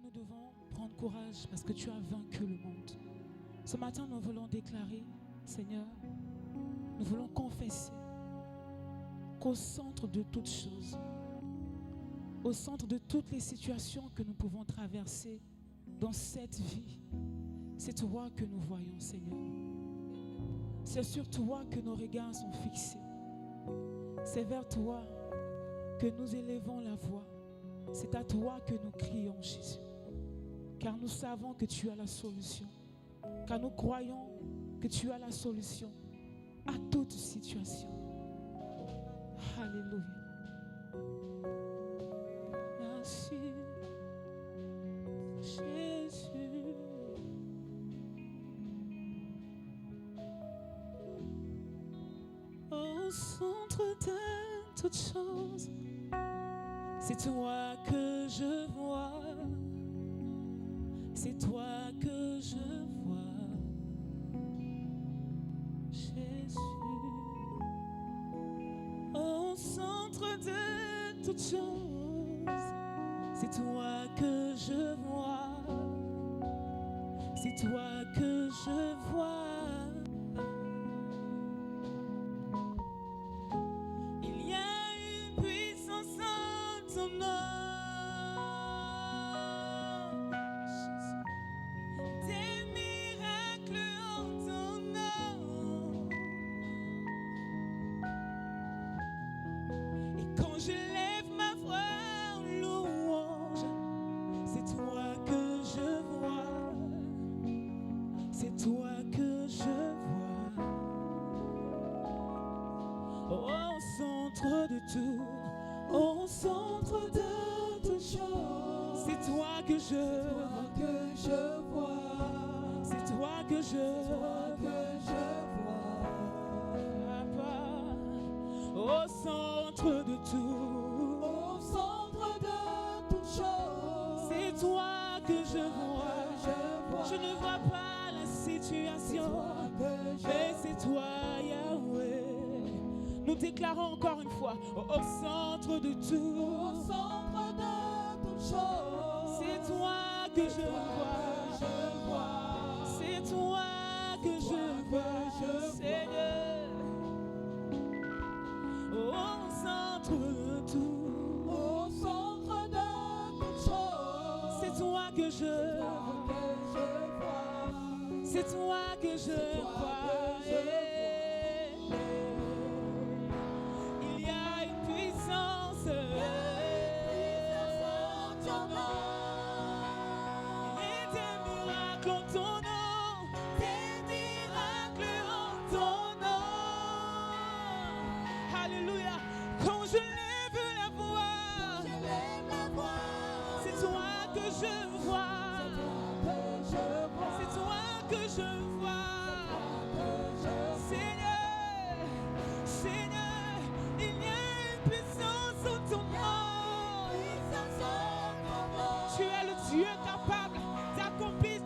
nous devons prendre courage parce que tu as vaincu le monde. Ce matin, nous voulons déclarer, Seigneur, nous voulons confesser qu'au centre de toutes choses, au centre de toutes les situations que nous pouvons traverser dans cette vie, c'est toi que nous voyons, Seigneur. C'est sur toi que nos regards sont fixés. C'est vers toi que nous élevons la voix. C'est à toi que nous crions, Jésus. Car nous savons que tu as la solution. Car nous croyons que tu as la solution à toute situation. Alléluia. Merci, Jésus. Au centre de toutes choses, c'est toi que je vois. C'est toi que je vois, Jésus. Au centre de toutes choses, c'est toi que je vois. C'est toi que je vois. Il y a une puissance en ton nom. Au centre de toutes choses, c'est toi que je vois. C'est toi que je vois. Papa, au centre de tout, au centre de toutes choses, c'est toi que je vois. Je ne vois pas la situation, mais c'est toi, Yahweh. Nous déclarons encore une fois, au centre de tout, au centre de toutes choses, c'est toi que je vois, c'est toi que je vois, Seigneur. Au centre de tout, au centre de toutes choses, c'est toi que je vois, c'est toi que je vois.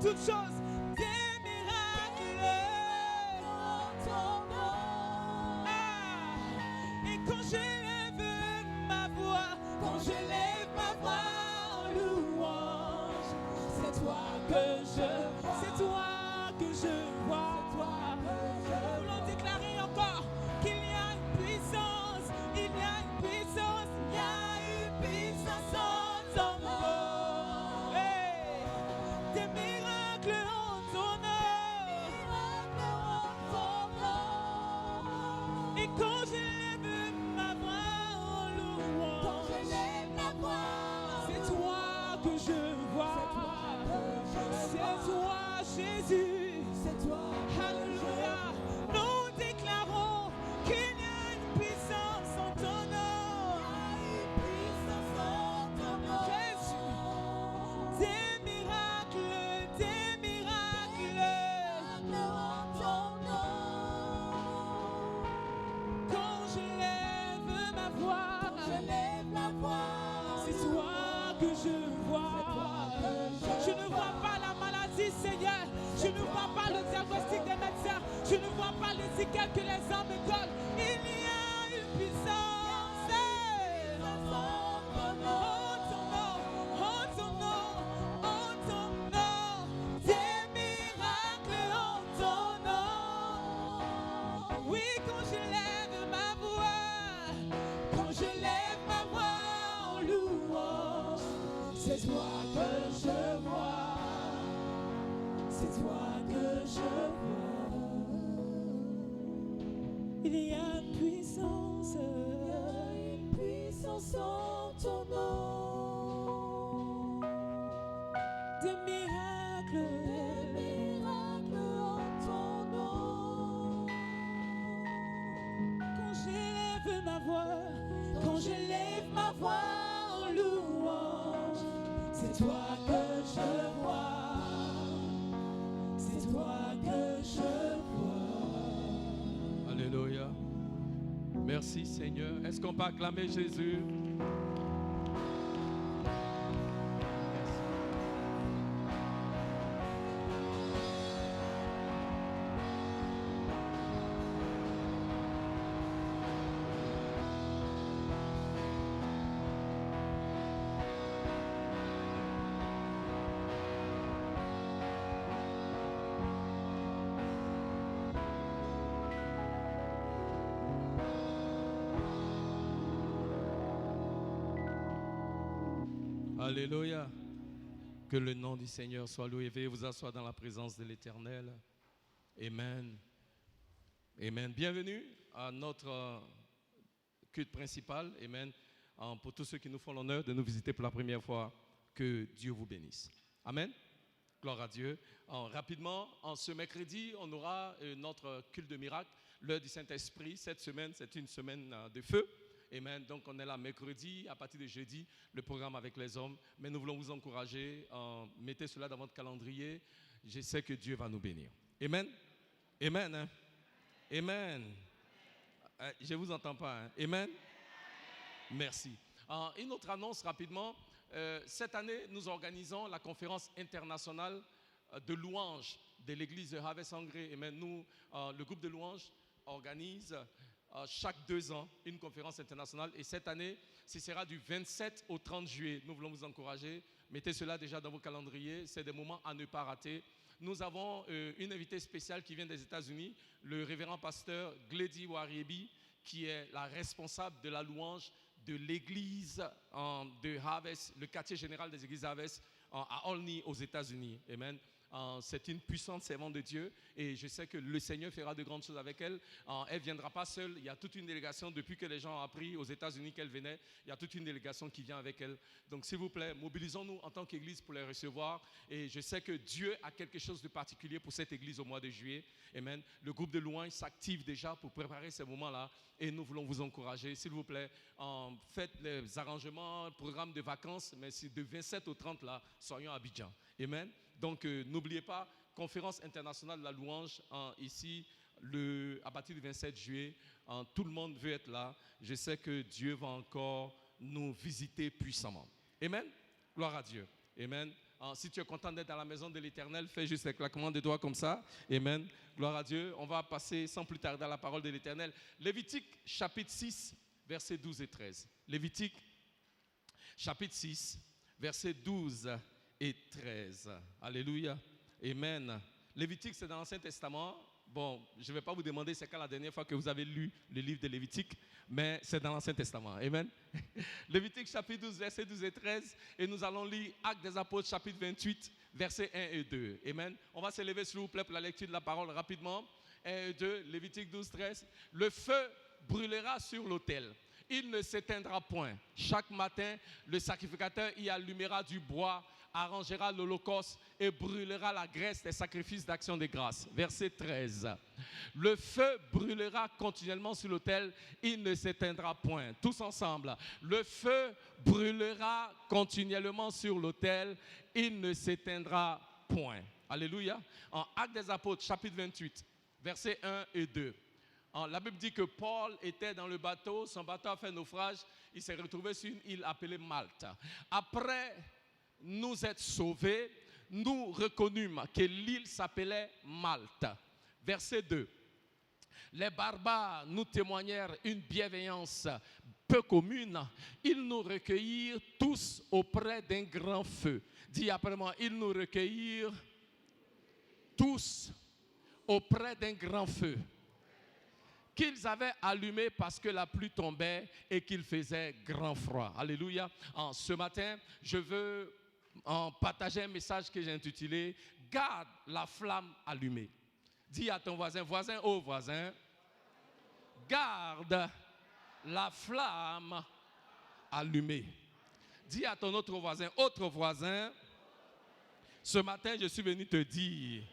Toutes choses, des miracles en ton nom. Et quand j'élève ma voix en louange, c'est toi que je vois. Nous voulons déclarer encore qu'il y a une puissance, il y a une puissance en ton nom. Des miracles en ton nom. Et quand j'élève ma voix en louange, c'est toi que je vois. C'est toi, Jésus. Alléluia. Nous déclarons qu'il y a une puissance en ton nom. Jésus. Des miracles en ton nom. Quand je lève ma voix, c'est toi que je vois. Je ne vois pas la maladie, Seigneur. Je ne vois pas le diagnostic des médecins. Je ne vois pas les étiquettes que les hommes me donnent. Il y a une puissance. En ton nom, en ton nom, en c'est toi que je vois. Il y a une puissance en ton nom. Des miracles en ton nom. Quand j'élève ma voix en louange, c'est toi que je vois. C'est toi que je vois. Alléluia. Merci Seigneur. Est-ce qu'on peut acclamer Jésus? Alléluia. Que le nom du Seigneur soit loué. Veuillez vous asseoir dans la présence de l'Éternel. Amen. Amen. Bienvenue à notre culte principal. Amen. Pour tous ceux qui nous font l'honneur de nous visiter pour la première fois, que Dieu vous bénisse. Amen. Gloire à Dieu. Rapidement, ce mercredi, on aura notre culte de miracle, l'heure du Saint-Esprit. Cette semaine, c'est une semaine de feu. Amen. Donc, on est là mercredi, à partir de jeudi, le programme avec les hommes. Mais nous voulons vous encourager. Mettez cela dans votre calendrier. Je sais que Dieu va nous bénir. Amen. Amen. Hein? Amen. Je ne vous entends pas. Hein? Amen. Merci. Une autre annonce rapidement. Cette année, nous organisons la conférence internationale de louanges de l'église de Havre-Sangré. Amen. Nous, le groupe de louanges, organise chaque 2 ans une conférence internationale. Et cette année, ce sera du 27 au 30 juillet. Nous voulons vous encourager. Mettez cela déjà dans vos calendriers. C'est des moments à ne pas rater. Nous avons une invitée spéciale qui vient des États-Unis, le révérend pasteur Gledy Wariebi, qui est la responsable de la louange de l'église de Harvest, le quartier général des églises Harvest à Olney aux États-Unis. Amen. C'est une puissante servante de Dieu et je sais que le Seigneur fera de grandes choses avec elle. Elle ne viendra pas seule. Il y a toute une délégation depuis que les gens ont appris aux États-Unis qu'elle venait. Il y a toute une délégation qui vient avec elle. Donc s'il vous plaît, mobilisons-nous en tant qu'église pour les recevoir. Et je sais que Dieu a quelque chose de particulier pour cette église au mois de juillet. Amen. Le groupe de louanges s'active déjà pour préparer ces moments-là et nous voulons vous encourager. S'il vous plaît, faites les arrangements, programme de vacances, mais si de 27 au 30 là, soyons à Abidjan. Amen. Donc, n'oubliez pas, conférence internationale de la louange ici, à partir du 27 juillet. Tout le monde veut être là. Je sais que Dieu va encore nous visiter puissamment. Amen. Gloire à Dieu. Amen. Si tu es content d'être dans la maison de l'Éternel, fais juste un claquement de doigts comme ça. Amen. Gloire à Dieu. On va passer sans plus tarder à la parole de l'Éternel. Lévitique, chapitre 6, versets 12 et 13. Lévitique, chapitre 6, versets 12 et 13. Alléluia. Amen. Lévitique, c'est dans l'Ancien Testament. Bon, je ne vais pas vous demander c'est quand la dernière fois que vous avez lu le livre de Lévitique, mais c'est dans l'Ancien Testament. Amen. Lévitique, chapitre 12, versets 12 et 13. Et nous allons lire Actes des Apôtres, chapitre 28, versets 1 et 2. Amen. On va se lever, s'il vous plaît, pour la lecture de la parole rapidement. 1 et 2, Lévitique 12, 13. Le feu brûlera sur l'autel. Il ne s'éteindra point. Chaque matin, le sacrificateur y allumera du bois, arrangera l'holocauste et brûlera la graisse des sacrifices d'action de grâce. Verset 13. Le feu brûlera continuellement sur l'autel, il ne s'éteindra point. Tous ensemble. Le feu brûlera continuellement sur l'autel, il ne s'éteindra point. Alléluia. En Actes des Apôtres, chapitre 28, versets 1 et 2. La Bible dit que Paul était dans le bateau, son bateau a fait naufrage, il s'est retrouvé sur une île appelée Malte. Après nous être sauvés, nous reconnûmes que l'île s'appelait Malte. Verset 2. Les barbares nous témoignèrent une bienveillance peu commune. Ils nous recueillirent tous auprès d'un grand feu. Dis après moi, ils nous recueillirent tous auprès d'un grand feu qu'ils avaient allumé parce que la pluie tombait et qu'il faisait grand froid. Alléluia. Ce matin, je veux en partager un message que j'ai intitulé « Garde la flamme allumée ». Dis à ton voisin, oh voisin, garde la flamme allumée. Dis à ton autre voisin, ce matin je suis venu te dire,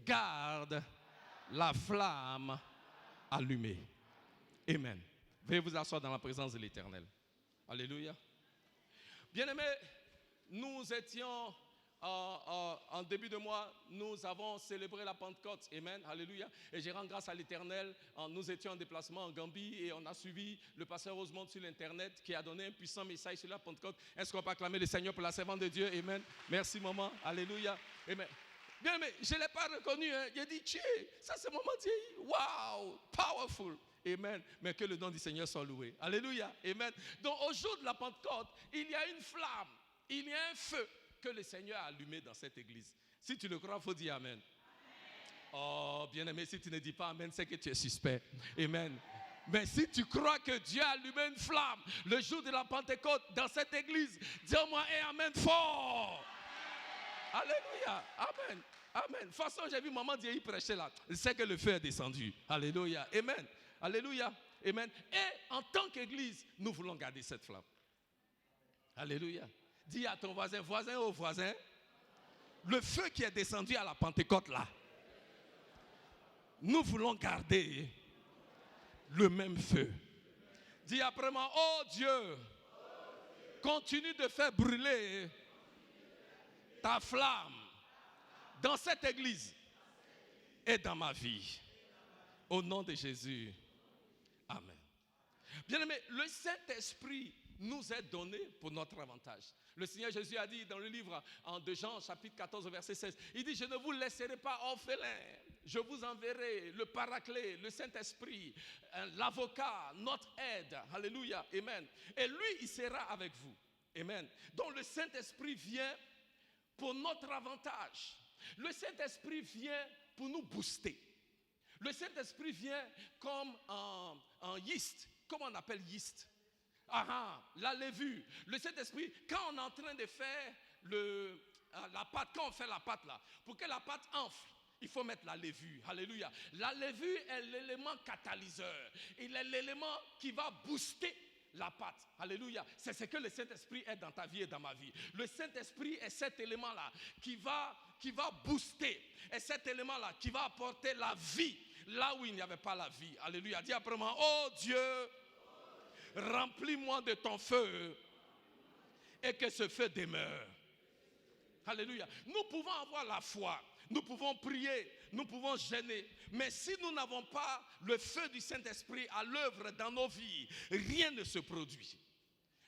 garde la flamme allumée. Amen. Veuillez vous asseoir dans la présence de l'Éternel. Alléluia. Bien-aimés, nous étions en début de mois, nous avons célébré la Pentecôte. Amen. Alléluia. Et je rends grâce à l'Éternel. Nous étions en déplacement en Gambie et on a suivi le pasteur Rosemont sur l'Internet qui a donné un puissant message sur la Pentecôte. Est-ce qu'on peut acclamer le Seigneur pour la servante de Dieu? Amen. Merci, maman. Alléluia. Amen. Bien, mais je ne l'ai pas reconnu. Hein. Il a dit, ça c'est maman Thierry. Wow, powerful. Amen. Mais que le nom du Seigneur soit loué. Alléluia. Amen. Donc au jour de la Pentecôte, il y a une flamme, il y a un feu que le Seigneur a allumé dans cette église. Si tu le crois, il faut dire Amen. Amen. Oh, bien-aimé, si tu ne dis pas Amen, c'est que tu es suspect. Amen. Mais si tu crois que Dieu a allumé une flamme le jour de la Pentecôte dans cette église, dis-moi et Amen fort. Alléluia. Amen. Amen. De toute façon, j'ai vu maman Dieu prêcher là. Je sais que le feu est descendu. Alléluia. Amen. Alléluia. Amen. Et en tant qu'église, nous voulons garder cette flamme. Alléluia. Dis à ton voisin, oh voisin, le feu qui est descendu à la Pentecôte là, nous voulons garder le même feu. Dis après moi, oh Dieu, continue de faire brûler ta flamme dans cette église et dans ma vie. Au nom de Jésus. Amen. Bien-aimés, le Saint-Esprit nous est donné pour notre avantage. Le Seigneur Jésus a dit dans le livre de Jean, chapitre 14, verset 16, il dit, je ne vous laisserai pas orphelins, je vous enverrai le Paraclet, le Saint-Esprit, l'avocat, notre aide. Alléluia, amen. Et lui, il sera avec vous. Amen. Donc le Saint-Esprit vient pour notre avantage. Le Saint-Esprit vient pour nous booster. Le Saint-Esprit vient comme un yeast. Comment on appelle yeast? La levure. Le Saint-Esprit, quand on est en train de faire la pâte, quand on fait la pâte là, pour que la pâte enfle, il faut mettre la levure. Alléluia. La levure est l'élément catalyseur. Il est l'élément qui va booster la pâte. Alléluia. C'est ce que le Saint-Esprit est dans ta vie et dans ma vie. Le Saint-Esprit est cet élément-là qui va booster. Et cet élément-là qui va apporter la vie là où il n'y avait pas la vie. Alléluia. Dis après moi, oh Dieu, remplis-moi de ton feu et que ce feu demeure. Alléluia. Nous pouvons avoir la foi, nous pouvons prier, nous pouvons jeûner, mais si nous n'avons pas le feu du Saint-Esprit à l'œuvre dans nos vies, rien ne se produit.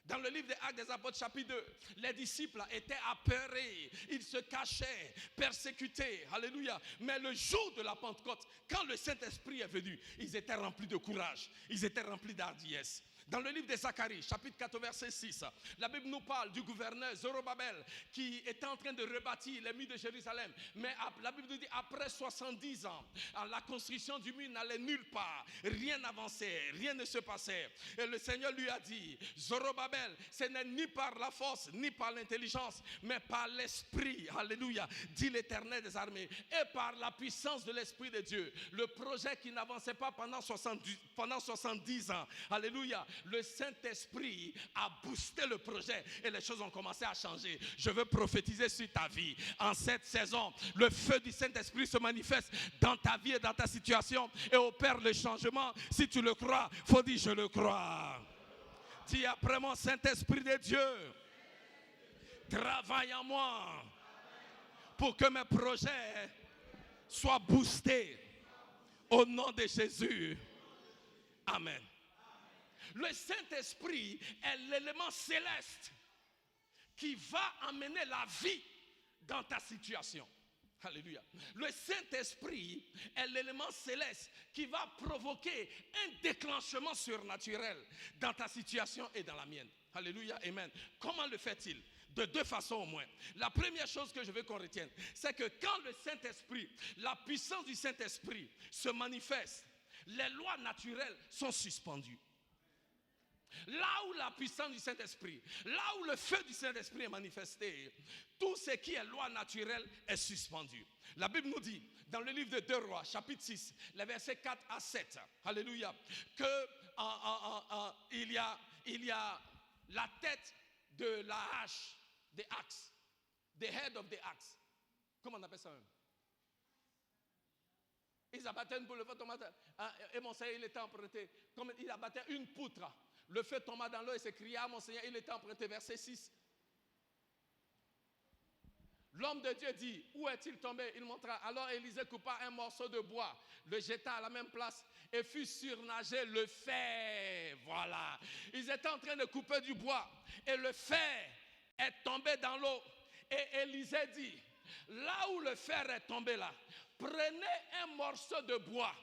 Dans le livre des Actes des Apôtres, chapitre 2, les disciples étaient apeurés, ils se cachaient, persécutés. Alléluia. Mais le jour de la Pentecôte, quand le Saint-Esprit est venu, ils étaient remplis de courage, ils étaient remplis d'hardiesse. Dans le livre de Zacharie, chapitre 4, verset 6, la Bible nous parle du gouverneur Zorobabel qui était en train de rebâtir les murs de Jérusalem. Mais la Bible nous dit, après 70 ans, la construction du mur n'allait nulle part. Rien n'avançait, rien ne se passait. Et le Seigneur lui a dit, Zorobabel, ce n'est ni par la force, ni par l'intelligence, mais par l'Esprit. Alléluia, dit l'Éternel des armées. Et par la puissance de l'Esprit de Dieu. Le projet qui n'avançait pas pendant 70 ans. Alléluia. Le Saint-Esprit a boosté le projet et les choses ont commencé à changer. Je veux prophétiser sur ta vie. En cette saison, le feu du Saint-Esprit se manifeste dans ta vie et dans ta situation et opère le changement. Si tu le crois, il faut dire je le crois. Dis après moi, Saint-Esprit de Dieu, travaille en moi pour que mes projets soient boostés au nom de Jésus. Amen. Le Saint-Esprit est l'élément céleste qui va amener la vie dans ta situation. Alléluia. Le Saint-Esprit est l'élément céleste qui va provoquer un déclenchement surnaturel dans ta situation et dans la mienne. Alléluia. Amen. Comment le fait-il? De deux façons au moins. La première chose que je veux qu'on retienne, c'est que quand le Saint-Esprit, la puissance du Saint-Esprit se manifeste, les lois naturelles sont suspendues. Là où la puissance du Saint-Esprit, là où le feu du Saint-Esprit est manifesté, tout ce qui est loi naturelle est suspendu. La Bible nous dit, dans le livre de 2 Rois, chapitre 6, les versets 4 à 7, alléluia, que il y a la tête de la hache, the axe, the head of the axe. Comment on appelle ça même? Ils abattaient une boule, le feu tomba, et mon Seigneur, il était emprunté. Comme il abattait une poutre, le feu tomba dans l'eau et s'écria, mon Seigneur, il était emprunté. Verset 6. L'homme de Dieu dit, où est-il tombé? Il montra. Alors Élisée coupa un morceau de bois, le jeta à la même place et fit surnager le fer. Voilà. Ils étaient en train de couper du bois et le fer est tombé dans l'eau. Et Élisée dit, là où le fer est tombé là, prenez un morceau de bois,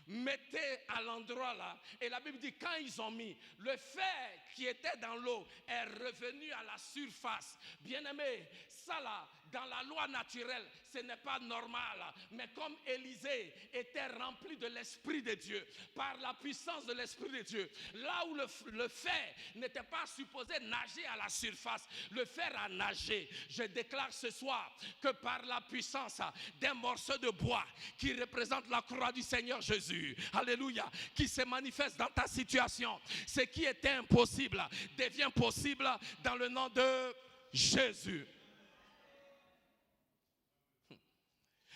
mettez à l'endroit là. Et la Bible dit, quand ils ont mis, le fer qui était dans l'eau est revenu à la surface. Bien-aimé, ça là, dans la loi naturelle, ce n'est pas normal. Mais comme Élisée était rempli de l'Esprit de Dieu, par la puissance de l'Esprit de Dieu, là où le fer n'était pas supposé nager à la surface, le fer a nagé. Je déclare ce soir que par la puissance d'un morceau de bois qui représente la croix du Seigneur Jésus, alléluia, qui se manifeste dans ta situation, ce qui était impossible devient possible dans le nom de Jésus.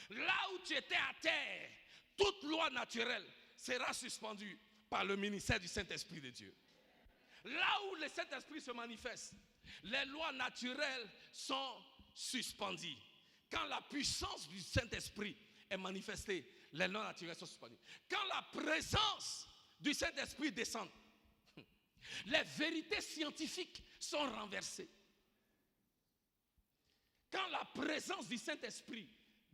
Là où tu étais à terre, toute loi naturelle sera suspendue par le ministère du Saint-Esprit de Dieu. Là où le Saint-Esprit se manifeste, les lois naturelles sont suspendues. Quand la puissance du Saint-Esprit est manifestée, les lois naturelles sont suspendues. Quand la présence du Saint-Esprit descend, les vérités scientifiques sont renversées. Quand la présence du Saint-Esprit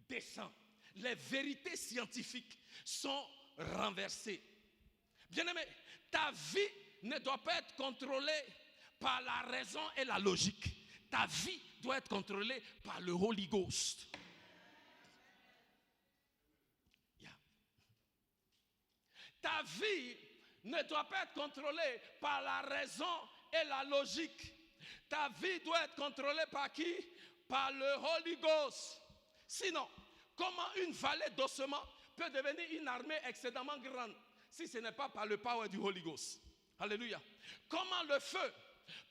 descend, les vérités scientifiques sont renversées. Bien-aimé, ta vie ne doit pas être contrôlée par la raison et la logique. Ta vie doit être contrôlée par le Holy Ghost. Yeah. Ta vie ne doit pas être contrôlée par la raison et la logique. Ta vie doit être contrôlée par qui? Par le Holy Ghost. Sinon, comment une vallée d'ossements peut devenir une armée excédemment grande si ce n'est pas par le power du Holy Ghost? Alléluia. Comment le feu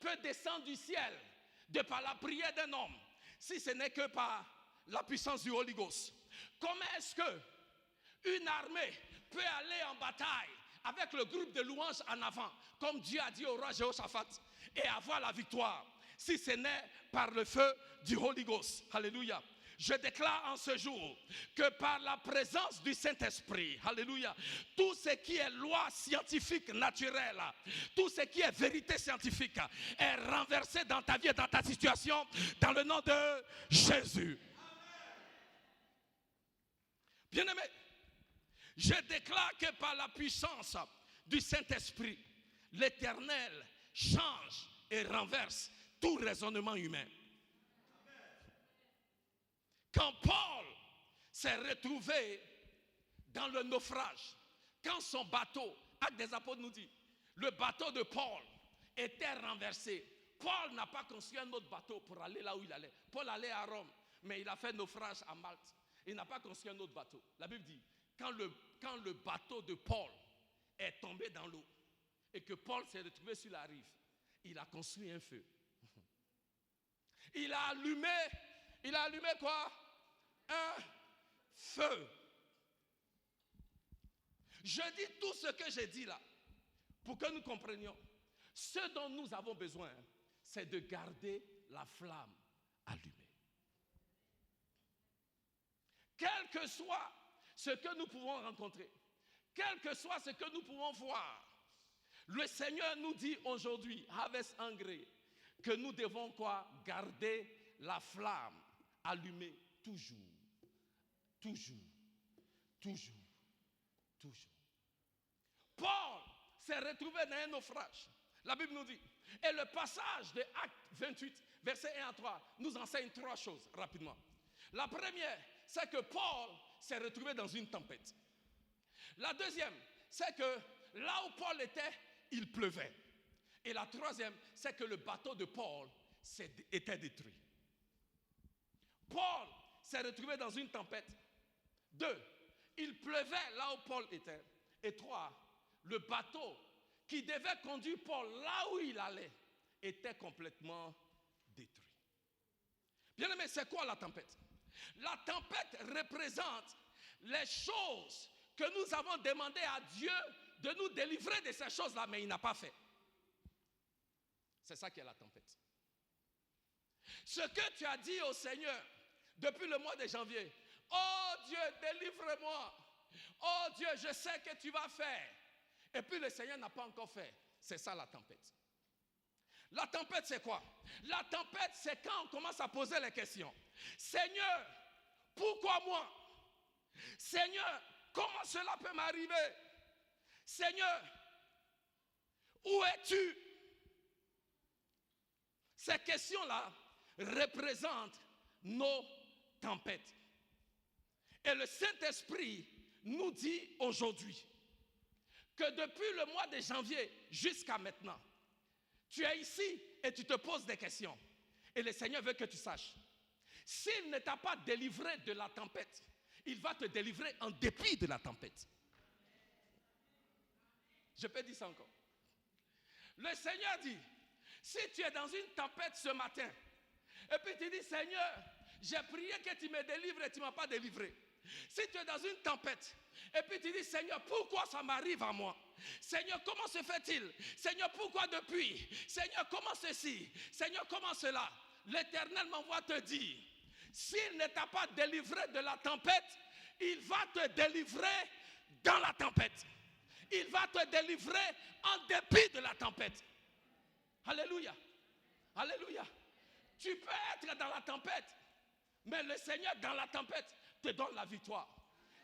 peut descendre du ciel de par la prière d'un homme si ce n'est que par la puissance du Holy Ghost? Comment est-ce que une armée peut aller en bataille avec le groupe de louanges en avant, comme Dieu a dit au roi Jéhoshaphat, et avoir la victoire si ce n'est par le feu du Holy Ghost? Alléluia. Je déclare en ce jour que par la présence du Saint-Esprit, alléluia, tout ce qui est loi scientifique naturelle, tout ce qui est vérité scientifique est renversé dans ta vie et dans ta situation, dans le nom de Jésus. Bien-aimé, je déclare que par la puissance du Saint-Esprit, l'Éternel change et renverse tout raisonnement humain. Quand Paul s'est retrouvé dans le naufrage, quand son bateau, Actes des Apôtres nous dit, le bateau de Paul était renversé. Paul n'a pas construit un autre bateau pour aller là où il allait. Paul allait à Rome, mais il a fait naufrage à Malte. Il n'a pas construit un autre bateau. La Bible dit, quand le bateau de Paul est tombé dans l'eau et que Paul s'est retrouvé sur la rive, il a construit un feu. Il a allumé quoi? Un feu. Je dis tout ce que j'ai dit là pour que nous comprenions. Ce dont nous avons besoin, c'est de garder la flamme allumée. Quel que soit ce que nous pouvons rencontrer, quel que soit ce que nous pouvons voir, le Seigneur nous dit aujourd'hui, Harvest Engrais, que nous devons quoi? Garder la flamme allumée toujours. Toujours. Toujours. Toujours. Paul s'est retrouvé dans un naufrage. La Bible nous dit. Et le passage de Actes 28, versets 1 à 3, nous enseigne trois choses rapidement. La première, c'est que Paul s'est retrouvé dans une tempête. La deuxième, c'est que là où Paul était, il pleuvait. Et la troisième, c'est que le bateau de Paul était détruit. Paul s'est retrouvé dans une tempête. 2, il pleuvait là où Paul était. Et 3, le bateau qui devait conduire Paul là où il allait était complètement détruit. Bien-aimé, c'est quoi la tempête? La tempête représente les choses que nous avons demandé à Dieu de nous délivrer de ces choses-là, mais il n'a pas fait. C'est ça qui est la tempête. Ce que tu as dit au Seigneur depuis le mois de janvier, oh Dieu, délivre-moi. Oh Dieu, je sais que tu vas faire. Et puis le Seigneur n'a pas encore fait. C'est ça la tempête. La tempête, c'est quoi? La tempête, c'est quand on commence à poser les questions. Seigneur, pourquoi moi? Seigneur, comment cela peut m'arriver? Seigneur, où es-tu? Ces questions-là représentent nos tempêtes. Et le Saint-Esprit nous dit aujourd'hui que depuis le mois de janvier jusqu'à maintenant, tu es ici et tu te poses des questions. Et le Seigneur veut que tu saches, s'il ne t'a pas délivré de la tempête, il va te délivrer en dépit de la tempête. Je peux dire ça encore. Le Seigneur dit, si tu es dans une tempête ce matin, et puis tu dis, Seigneur, j'ai prié que tu me délivres et tu ne m'as pas délivré. Si tu es dans une tempête, et puis tu dis, Seigneur, pourquoi ça m'arrive à moi? Seigneur, comment se fait-il? Seigneur, pourquoi depuis? Seigneur, comment ceci? Seigneur, comment cela? L'Éternel m'envoie te dire, s'il ne t'a pas délivré de la tempête, il va te délivrer dans la tempête. Il va te délivrer en dépit de la tempête. Alléluia. Alléluia. Tu peux être dans la tempête, mais le Seigneur dans la tempête te donne la victoire.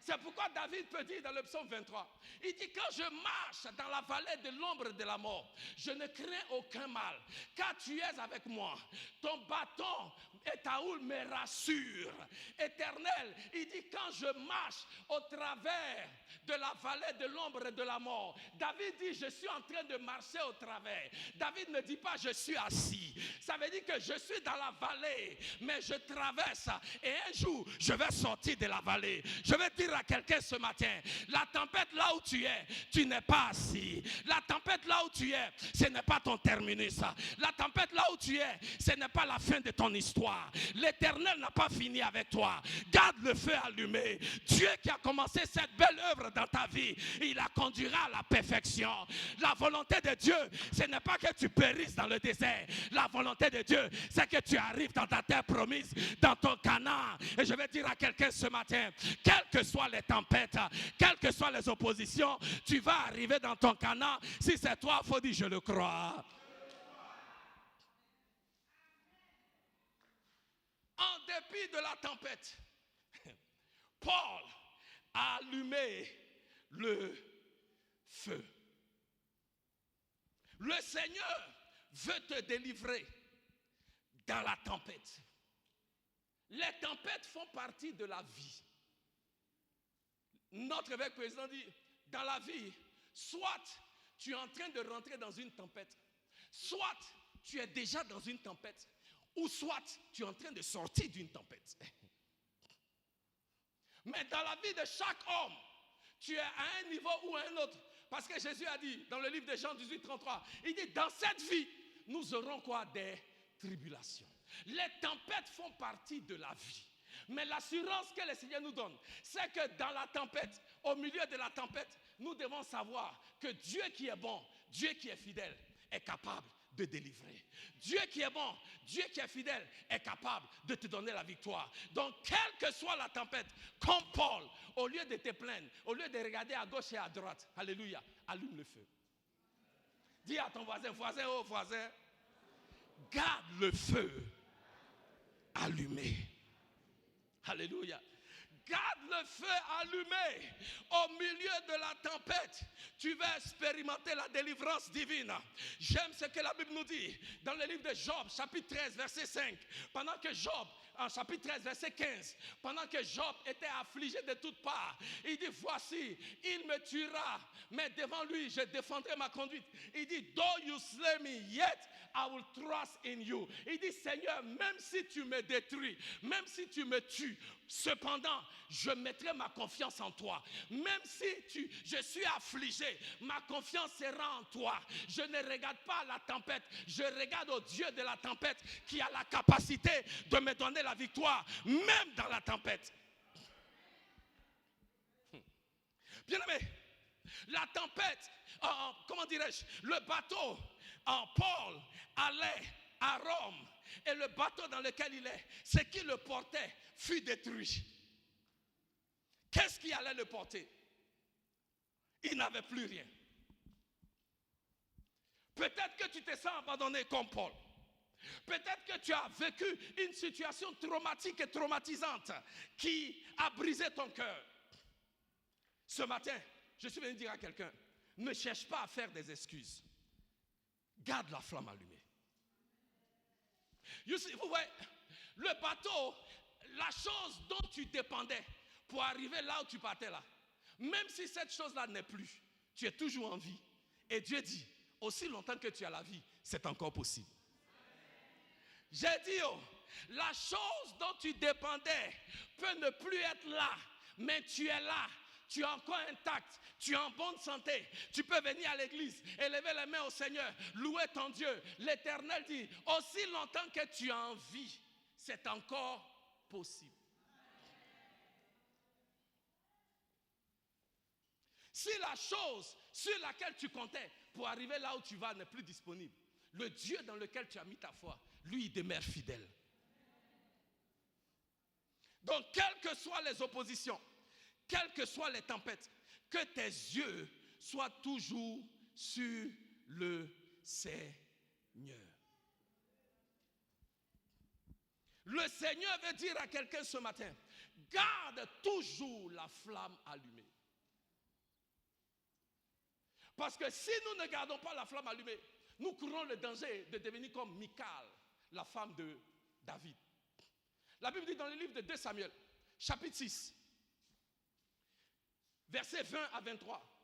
C'est pourquoi David peut dire dans le psaume 23, il dit, quand je marche dans la vallée de l'ombre de la mort, je ne crains aucun mal, car tu es avec moi. Ton bâton et ta houle me rassurent. Éternel, il dit, quand je marche au travers de la vallée de l'ombre de la mort, David dit, je suis en train de marcher au travers. David ne dit pas, je suis assis. Ça veut dire que je suis dans la vallée, mais je traverse. Et un jour, je vais sortir de la vallée. Je vais dire à quelqu'un ce matin, la tempête là où tu es, tu n'es pas assis. La tempête là où tu es, ce n'est pas ton terminus. La tempête là où tu es, ce n'est pas la fin de ton histoire. L'Éternel n'a pas fini avec toi. Garde le feu allumé. Dieu qui a commencé cette belle œuvre dans ta vie, il la conduira à la perfection. La volonté de Dieu, ce n'est pas que tu périsses dans le désert. La volonté de Dieu, c'est que tu arrives dans ta terre promise, dans ton Canaan. Et je vais dire à quelqu'un ce matin, quelles que soient les tempêtes, quelles que soient les oppositions, tu vas arriver dans ton Canaan. Si c'est toi, il faut dire je le crois. En dépit de la tempête, Paul a allumé le feu. Le Seigneur veut te délivrer dans la tempête. Les tempêtes font partie de la vie. Notre évêque président dit, dans la vie, soit tu es en train de rentrer dans une tempête, soit tu es déjà dans une tempête, ou soit tu es en train de sortir d'une tempête. Mais dans la vie de chaque homme, tu es à un niveau ou à un autre. Parce que Jésus a dit dans le livre de Jean 18, 33, il dit, dans cette vie, nous aurons quoi? Des tribulations. Les tempêtes font partie de la vie. Mais l'assurance que le Seigneur nous donne, c'est que dans la tempête, au milieu de la tempête, nous devons savoir que Dieu qui est bon, Dieu qui est fidèle, est capable de délivrer. Dieu qui est bon, Dieu qui est fidèle, est capable de te donner la victoire. Donc, quelle que soit la tempête, comme Paul, au lieu de te plaindre, au lieu de regarder à gauche et à droite, alléluia, allume le feu. Dis à ton voisin, voisin, oh voisin, garde le feu allumé. Alléluia. Garde le feu allumé au milieu de la tempête. Tu vas expérimenter la délivrance divine. J'aime ce que la Bible nous dit dans le livre de Job, chapitre 13, verset 5. Pendant que Job en chapitre 13, verset 15, pendant que Job était affligé de toutes parts, il dit, voici, il me tuera, mais devant lui, je défendrai ma conduite. Il dit, though you slay me, yet I will trust in you. Il dit, Seigneur, même si tu me détruis, même si tu me tues, cependant, je mettrai ma confiance en toi. Même si je suis affligé, ma confiance sera en toi. Je ne regarde pas la tempête, je regarde au Dieu de la tempête qui a la capacité de me donner la victoire, même dans la tempête. Bien-aimé, la tempête, comment dirais-je, le bateau, Paul allait à Rome et le bateau dans lequel il est, ce qui le portait fut détruit. Qu'est-ce qui allait le porter? Il n'avait plus rien. Peut-être que tu te sens abandonné comme Paul. Peut-être que tu as vécu une situation traumatique et traumatisante qui a brisé ton cœur. Ce matin, je suis venu dire à quelqu'un, ne cherche pas à faire des excuses. Garde la flamme allumée. Vous voyez, le bateau, la chose dont tu dépendais pour arriver là où tu partais là, même si cette chose-là n'est plus, tu es toujours en vie. Et Dieu dit, aussi longtemps que tu as la vie, c'est encore possible. J'ai dit, la chose dont tu dépendais peut ne plus être là, mais tu es là. Tu es encore intact, tu es en bonne santé, tu peux venir à l'église, élever les mains au Seigneur, louer ton Dieu. L'Éternel dit, aussi longtemps que tu es en vie, c'est encore possible. Si la chose sur laquelle tu comptais pour arriver là où tu vas n'est plus disponible, le Dieu dans lequel tu as mis ta foi, lui, il demeure fidèle. Donc, quelles que soient les oppositions, quelles que soient les tempêtes, que tes yeux soient toujours sur le Seigneur. Le Seigneur veut dire à quelqu'un ce matin, garde toujours la flamme allumée. Parce que si nous ne gardons pas la flamme allumée, nous courons le danger de devenir comme Michal, la femme de David. La Bible dit dans le livre de 2 Samuel, chapitre 6, versets 20 à 23,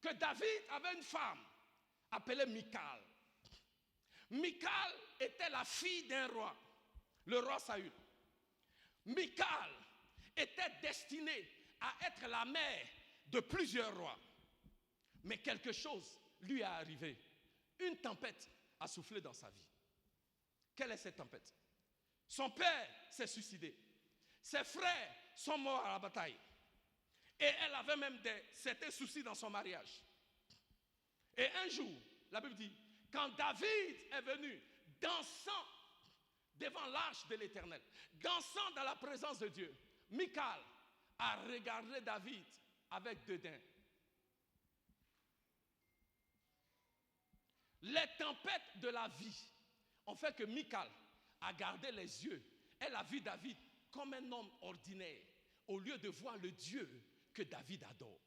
que David avait une femme appelée Michal. Michal était la fille d'un roi, le roi Saül. Michal était destinée à être la mère de plusieurs rois. Mais quelque chose lui est arrivé. Une tempête a soufflé dans sa vie. Quelle est cette tempête? Son père s'est suicidé. Ses frères sont morts à la bataille. Et elle avait même certains soucis dans son mariage. Et un jour, la Bible dit, quand David est venu dansant devant l'arche de l'Éternel, dansant dans la présence de Dieu, Michal a regardé David avec dédain. Les tempêtes de la vie ont fait que Michal a gardé les yeux. Elle a vu David comme un homme ordinaire, au lieu de voir le Dieu que David adore.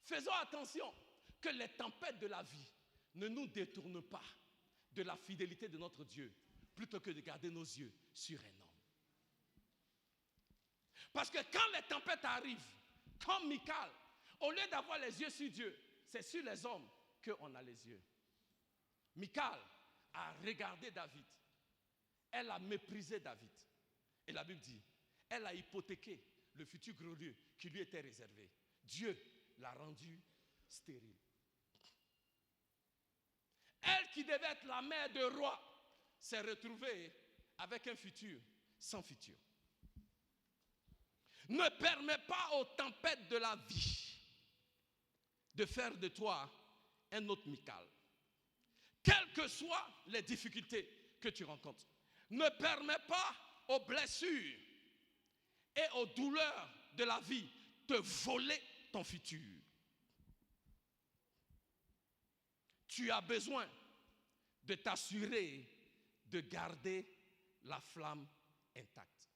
Faisons attention que les tempêtes de la vie ne nous détournent pas de la fidélité de notre Dieu, plutôt que de garder nos yeux sur un homme. Parce que quand les tempêtes arrivent, comme Michal, au lieu d'avoir les yeux sur Dieu, c'est sur les hommes qu'on a les yeux. Michal a regardé David. Elle a méprisé David. Et la Bible dit, elle a hypothéqué le futur glorieux qui lui était réservé. Dieu l'a rendu stérile. Elle qui devait être la mère de roi s'est retrouvée avec un futur sans futur. Ne permets pas aux tempêtes de la vie de faire de toi un autre Michal. Quelles que soient les difficultés que tu rencontres, ne permets pas aux blessures et aux douleurs de la vie de voler ton futur. Tu as besoin de t'assurer de garder la flamme intacte.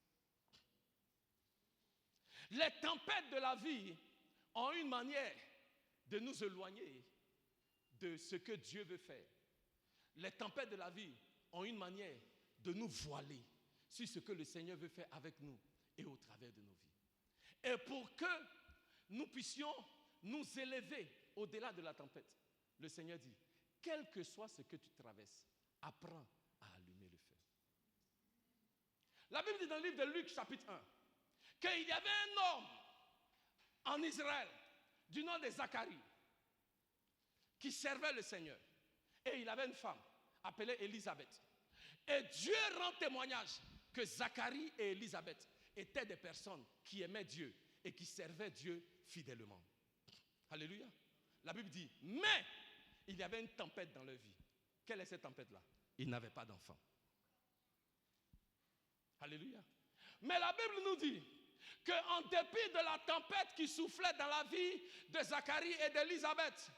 Les tempêtes de la vie ont une manière de nous éloigner de ce que Dieu veut faire. Les tempêtes de la vie ont une manière de nous voiler sur ce que le Seigneur veut faire avec nous et au travers de nos vies. Et pour que nous puissions nous élever au-delà de la tempête, le Seigneur dit, quel que soit ce que tu traverses, apprends à allumer le feu. La Bible dit dans le livre de Luc chapitre 1 qu'il y avait un homme en Israël du nom de Zacharie qui servait le Seigneur. Et il avait une femme appelée Élisabeth. Et Dieu rend témoignage que Zacharie et Élisabeth étaient des personnes qui aimaient Dieu et qui servaient Dieu fidèlement. Alléluia. La Bible dit, mais il y avait une tempête dans leur vie. Quelle est cette tempête-là? Ils n'avaient pas d'enfants. Alléluia. Mais la Bible nous dit qu'en dépit de la tempête qui soufflait dans la vie de Zacharie et d'Élisabeth,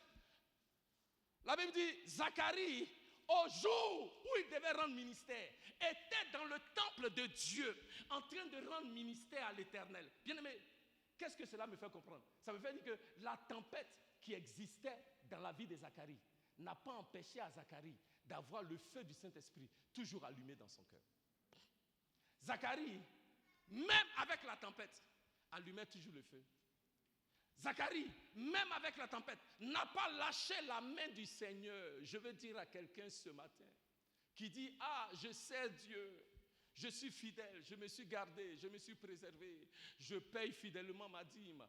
la Bible dit, Zacharie, au jour où il devait rendre ministère, était dans le temple de Dieu, en train de rendre ministère à l'Éternel. Bien-aimé, qu'est-ce que cela me fait comprendre? Ça me fait dire que la tempête qui existait dans la vie de Zacharie n'a pas empêché à Zacharie d'avoir le feu du Saint-Esprit toujours allumé dans son cœur. Zacharie, même avec la tempête, allumait toujours le feu. Zacharie, même avec la tempête, n'a pas lâché la main du Seigneur. Je veux dire à quelqu'un ce matin qui dit, ah, je sais Dieu, je suis fidèle, je me suis gardé, je me suis préservé, je paye fidèlement ma dîme,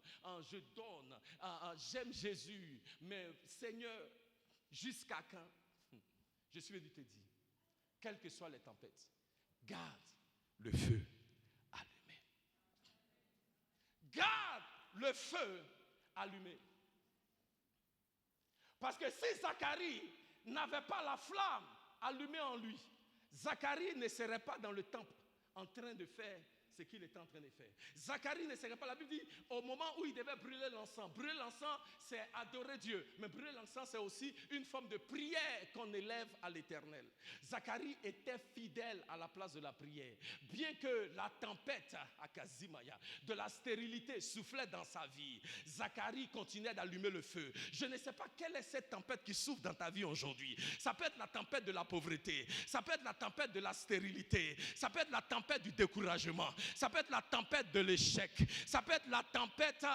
je donne, j'aime Jésus, mais Seigneur, jusqu'à quand? Je suis venu te dire, quelles que soient les tempêtes, garde le feu allumé. Garde le feu allumé. Parce que si Zacharie n'avait pas la flamme allumée en lui, Zacharie ne serait pas dans le temple en train de faire ce qu'il était en train de faire. Zacharie ne serait pas, la Bible dit, au moment où il devait brûler l'encens. Brûler l'encens, c'est adorer Dieu. Mais brûler l'encens, c'est aussi une forme de prière qu'on élève à l'Éternel. Zacharie était fidèle à la place de la prière. Bien que la tempête à Kazimaya, de la stérilité soufflait dans sa vie, Zacharie continuait d'allumer le feu. Je ne sais pas quelle est cette tempête qui souffle dans ta vie aujourd'hui. Ça peut être la tempête de la pauvreté. Ça peut être la tempête de la stérilité. Ça peut être la tempête du découragement. Ça peut être la tempête de l'échec. Ça peut être la tempête,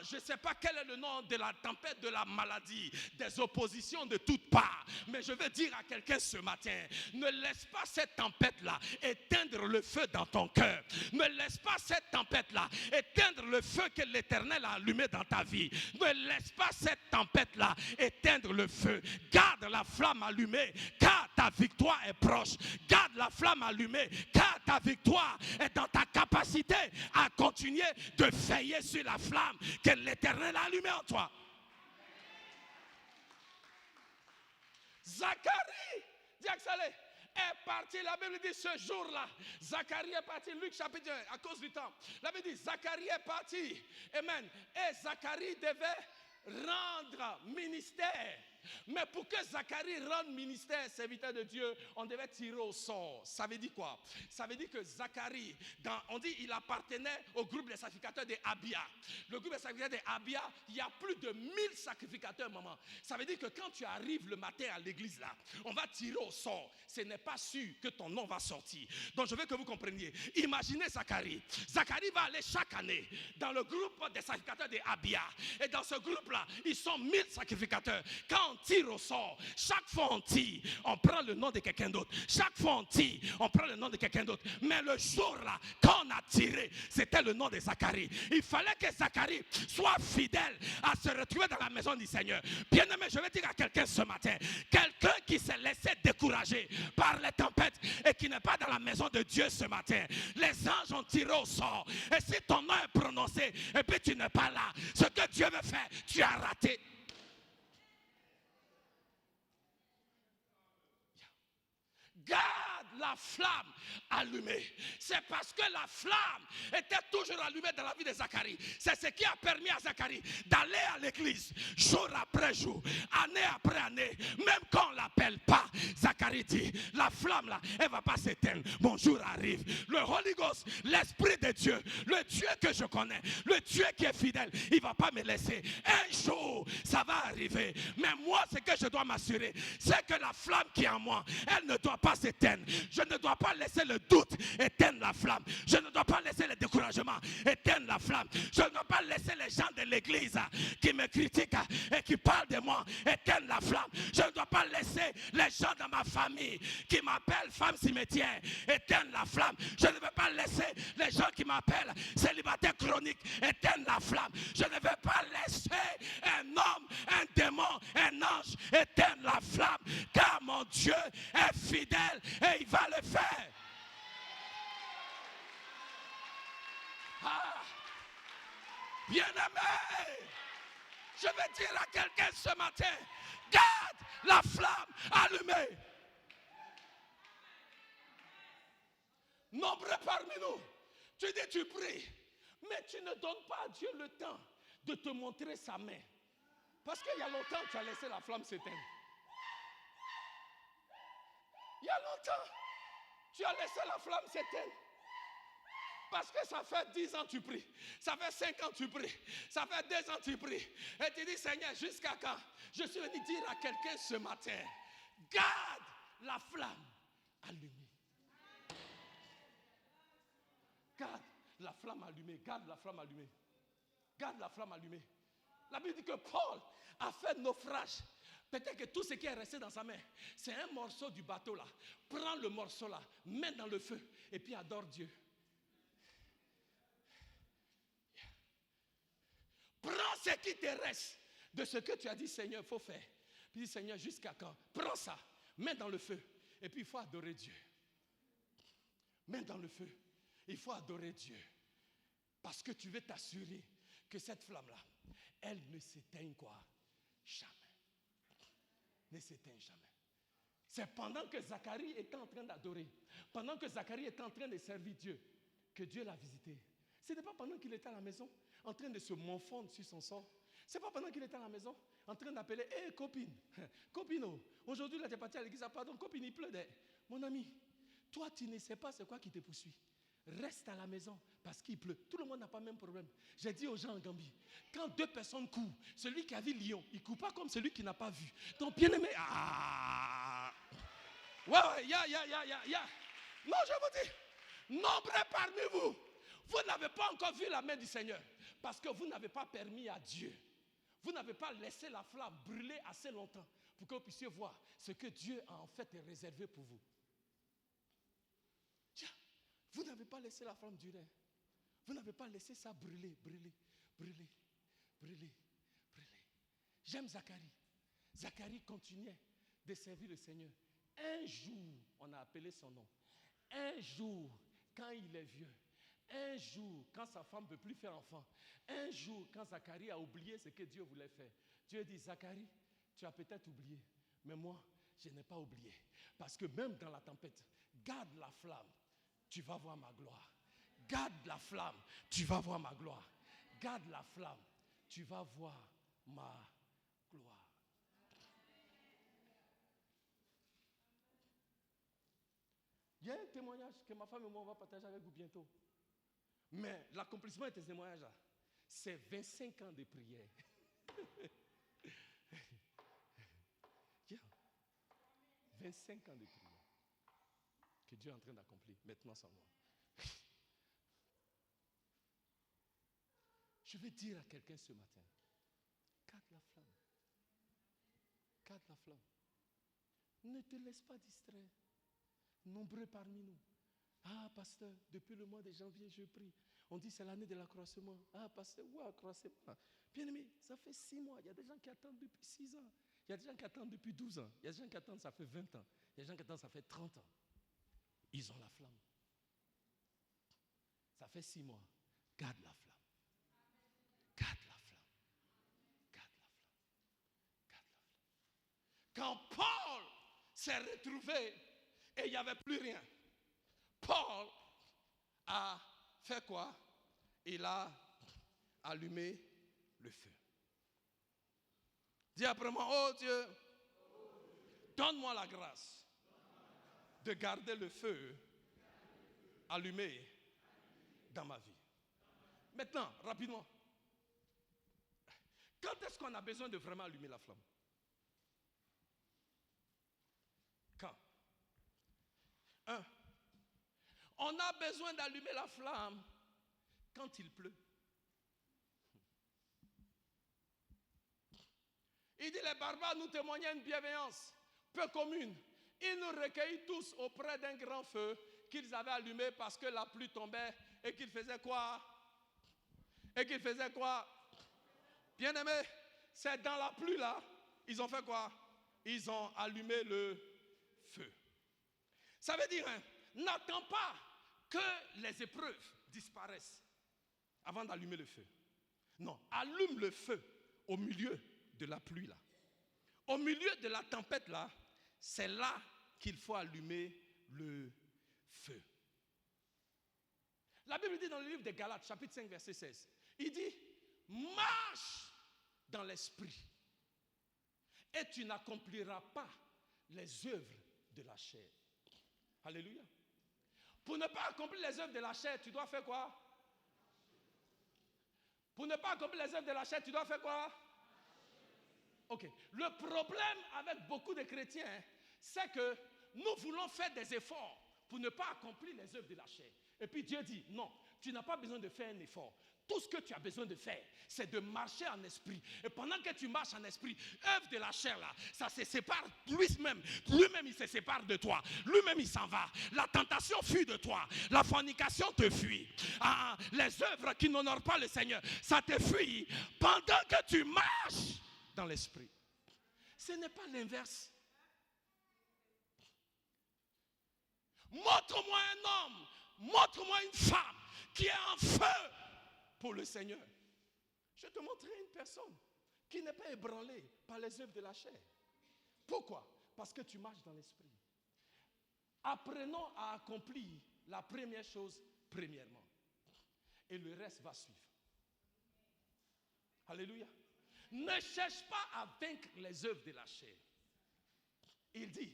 je ne sais pas quel est le nom de la tempête de la maladie, des oppositions de toutes parts. Mais je veux dire à quelqu'un ce matin, ne laisse pas cette tempête-là éteindre le feu dans ton cœur. Ne laisse pas cette tempête-là éteindre le feu que l'Éternel a allumé dans ta vie. Ne laisse pas cette tempête-là éteindre le feu. Garde la flamme allumée, car ta victoire est proche. Garde la flamme allumée, car ta victoire est dans ta capacité à continuer de veiller sur la flamme que l'Éternel a allumée en toi. Zacharie, dis accéléré, est parti. La Bible dit ce jour-là, Zacharie est parti. Luc chapitre 1, à cause du temps. La Bible dit Zacharie est parti. Amen. Et Zacharie devait rendre ministère. Mais pour que Zacharie rende ministère, serviteur de Dieu, on devait tirer au sort. Ça veut dire quoi? Ça veut dire que Zacharie, on dit il appartenait au groupe des sacrificateurs des Abia. Le groupe des sacrificateurs des Abia, il y a plus de 1000 sacrificateurs, maman. Ça veut dire que quand tu arrives le matin à l'église là, on va tirer au sort. Ce n'est pas sûr que ton nom va sortir. Donc je veux que vous compreniez. Imaginez Zacharie. Zacharie va aller chaque année dans le groupe des sacrificateurs des Abia. Et dans ce groupe-là, ils sont 1000 sacrificateurs. Quand on tire au sort, chaque fois on tire, on prend le nom de quelqu'un d'autre. Chaque fois on tire, on prend le nom de quelqu'un d'autre. Mais le jour-là, quand on a tiré, c'était le nom de Zacharie. Il fallait que Zacharie soit fidèle à se retrouver dans la maison du Seigneur. Bien-aimé, je vais dire à quelqu'un ce matin, quelqu'un qui s'est laissé décourager par les tempêtes et qui n'est pas dans la maison de Dieu ce matin, les anges ont tiré au sort. Et si ton nom est prononcé et puis tu n'es pas là, ce que Dieu veut faire, tu as raté. Garde la flamme allumée. C'est parce que la flamme était toujours allumée dans la vie de Zacharie. C'est ce qui a permis à Zacharie d'aller à l'église jour après jour, année après année. Même quand on ne l'appelle pas, Zacharie dit, la flamme là, elle ne va pas s'éteindre. Mon jour arrive. Le Holy Ghost, l'Esprit de Dieu, le Dieu que je connais, le Dieu qui est fidèle, il ne va pas me laisser. Un jour, ça va arriver. Mais moi, ce que je dois m'assurer, c'est que la flamme qui est en moi, elle ne doit pas s'éteindre. Je ne dois pas laisser le doute éteindre la flamme. Je ne dois pas laisser le découragement éteindre la flamme. Je ne dois pas laisser les gens de l'église qui me critiquent et qui parlent de moi éteindre la flamme. Je ne dois pas laisser les gens dans ma famille qui m'appellent femme cimetière éteindre la flamme. Je ne veux pas laisser les gens qui m'appellent célibataire chronique éteindre la flamme. Je ne veux pas laisser un homme, un démon, un ange éteindre la flamme, car mon Dieu est fidèle et il va le faire. Ah, bien-aimé, je vais dire à quelqu'un ce matin, garde la flamme allumée. Nombreux parmi nous, tu dis tu pries, mais tu ne donnes pas à Dieu le temps de te montrer sa main. Parce qu'il y a longtemps tu as laissé la flamme s'éteindre. Il y a longtemps tu as laissé la flamme s'éteindre. Parce que ça fait 10 ans tu pries, ça fait 5 ans tu pries, ça fait 2 ans tu pries. Et tu dis Seigneur, jusqu'à quand? Je suis venu dire à quelqu'un ce matin, garde la flamme allumée. Garde la flamme allumée, garde la flamme allumée. Garde la flamme allumée. La Bible dit que Paul a fait naufrage. Peut-être que tout ce qui est resté dans sa main, c'est un morceau du bateau là. Prends le morceau là, mets dans le feu et puis adore Dieu. Prends ce qui te reste de ce que tu as dit, Seigneur, il faut faire. Puis dis, Seigneur, jusqu'à quand? Prends ça, mets dans le feu et puis il faut adorer Dieu. Mets dans le feu, il faut adorer Dieu. Parce que tu veux t'assurer que cette flamme-là, elle ne s'éteigne quoi? Jamais. Ne s'éteigne jamais. C'est pendant que Zacharie était en train d'adorer, pendant que Zacharie était en train de servir Dieu, que Dieu l'a visité. Ce n'est pas pendant qu'il était à la maison, en train de se morfondre sur son sort. Ce n'est pas pendant qu'il était à la maison, en train d'appeler, hé copine, copine, aujourd'hui là tu es parti à l'église, pardon, copine, il pleut. Mon ami, toi tu ne sais pas c'est quoi qui te poursuit. Reste à la maison parce qu'il pleut. Tout le monde n'a pas le même problème. J'ai dit aux gens en Gambie, quand 2 personnes courent, celui qui a vu lion, il ne court pas comme celui qui n'a pas vu. Donc bien aimé, ouais, ya. Non, je vous dis, nombreux parmi vous, vous n'avez pas encore vu la main du Seigneur parce que vous n'avez pas permis à Dieu. Vous n'avez pas laissé la flamme brûler assez longtemps pour que vous puissiez voir ce que Dieu a en fait réservé pour vous. Vous n'avez pas laissé la flamme durer. Vous n'avez pas laissé ça brûler. J'aime Zacharie. Zacharie continuait de servir le Seigneur. Un jour, on a appelé son nom. Un jour, quand il est vieux. Un jour, quand sa femme ne peut plus faire enfant. Un jour, quand Zacharie a oublié ce que Dieu voulait faire. Dieu dit, Zacharie, tu as peut-être oublié. Mais moi, je n'ai pas oublié. Parce que même dans la tempête, garde la flamme. Tu vas voir ma gloire. Garde la flamme, tu vas voir ma gloire. Garde la flamme, tu vas voir ma gloire. Il y a un témoignage que ma femme et moi on va partager avec vous bientôt. Mais l'accomplissement de ce témoignage-là, c'est 25 ans de prière. 25 ans de prière que Dieu est en train d'accomplir maintenant sans moi. Je vais dire à quelqu'un ce matin, garde la flamme. Garde la flamme. Ne te laisse pas distraire. Nombreux parmi nous. Ah, pasteur, depuis le mois de janvier, je prie. On dit c'est l'année de l'accroissement. Ah, pasteur, ouais, accroissement. Bien aimé, ça fait 6 mois. Il y a des gens qui attendent depuis 6 ans. Il y a des gens qui attendent depuis 12 ans. Il y a des gens qui attendent, ça fait 20 ans. Il y a des gens qui attendent, ça fait 30 ans. Ils ont la flamme. Ça fait 6 mois. Garde la flamme. Garde la flamme. Garde la flamme. Garde la flamme. Quand Paul s'est retrouvé et il n'y avait plus rien, Paul a fait quoi? Il a allumé le feu. Dis après moi, oh Dieu, donne-moi la grâce de garder le feu allumé dans ma vie. Maintenant, rapidement, quand est-ce qu'on a besoin de vraiment allumer la flamme? Quand? 1. On a besoin d'allumer la flamme quand il pleut. Il dit, les barbares nous témoignaient une bienveillance peu commune. Ils nous recueillent tous auprès d'un grand feu qu'ils avaient allumé parce que la pluie tombait et qu'ils faisaient quoi? Bien-aimés, c'est dans la pluie là, ils ont fait quoi? Ils ont allumé le feu. Ça veut dire, n'attends pas que les épreuves disparaissent avant d'allumer le feu. Non, allume le feu au milieu de la pluie là. Au milieu de la tempête là, c'est là qu'il faut allumer le feu. La Bible dit dans le livre de Galates, chapitre 5, verset 16, il dit, marche dans l'esprit et tu n'accompliras pas les œuvres de la chair. Alléluia. Pour ne pas accomplir les œuvres de la chair, tu dois faire quoi? Pour ne pas accomplir les œuvres de la chair, tu dois faire quoi? Ok. Le problème avec beaucoup de chrétiens, c'est que nous voulons faire des efforts pour ne pas accomplir les œuvres de la chair. Et puis Dieu dit, non, tu n'as pas besoin de faire un effort. Tout ce que tu as besoin de faire, c'est de marcher en esprit. Et pendant que tu marches en esprit, œuvre de la chair là, ça se sépare lui-même. Lui-même, il se sépare de toi. Lui-même, il s'en va. La tentation fuit de toi. La fornication te fuit. Les œuvres qui n'honorent pas le Seigneur, ça te fuit pendant que tu marches dans l'esprit. Ce n'est pas l'inverse. Montre-moi un homme, montre-moi une femme qui est en feu pour le Seigneur. Je te montrerai une personne qui n'est pas ébranlée par les œuvres de la chair. Pourquoi? Parce que tu marches dans l'esprit. Apprenons à accomplir la première chose premièrement. Et le reste va suivre. Alléluia. Ne cherche pas à vaincre les œuvres de la chair. Il dit,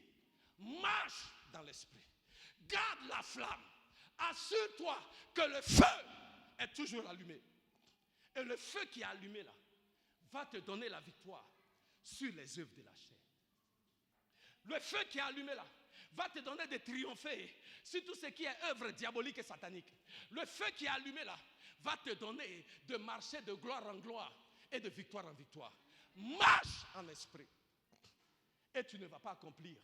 marche dans l'esprit. Garde la flamme. Assure-toi que le feu est toujours allumé. Et le feu qui est allumé là va te donner la victoire sur les œuvres de la chair. Le feu qui est allumé là va te donner de triompher sur tout ce qui est œuvre diabolique et satanique. Le feu qui est allumé là va te donner de marcher de gloire en gloire et de victoire en victoire. Marche en esprit. Et tu ne vas pas accomplir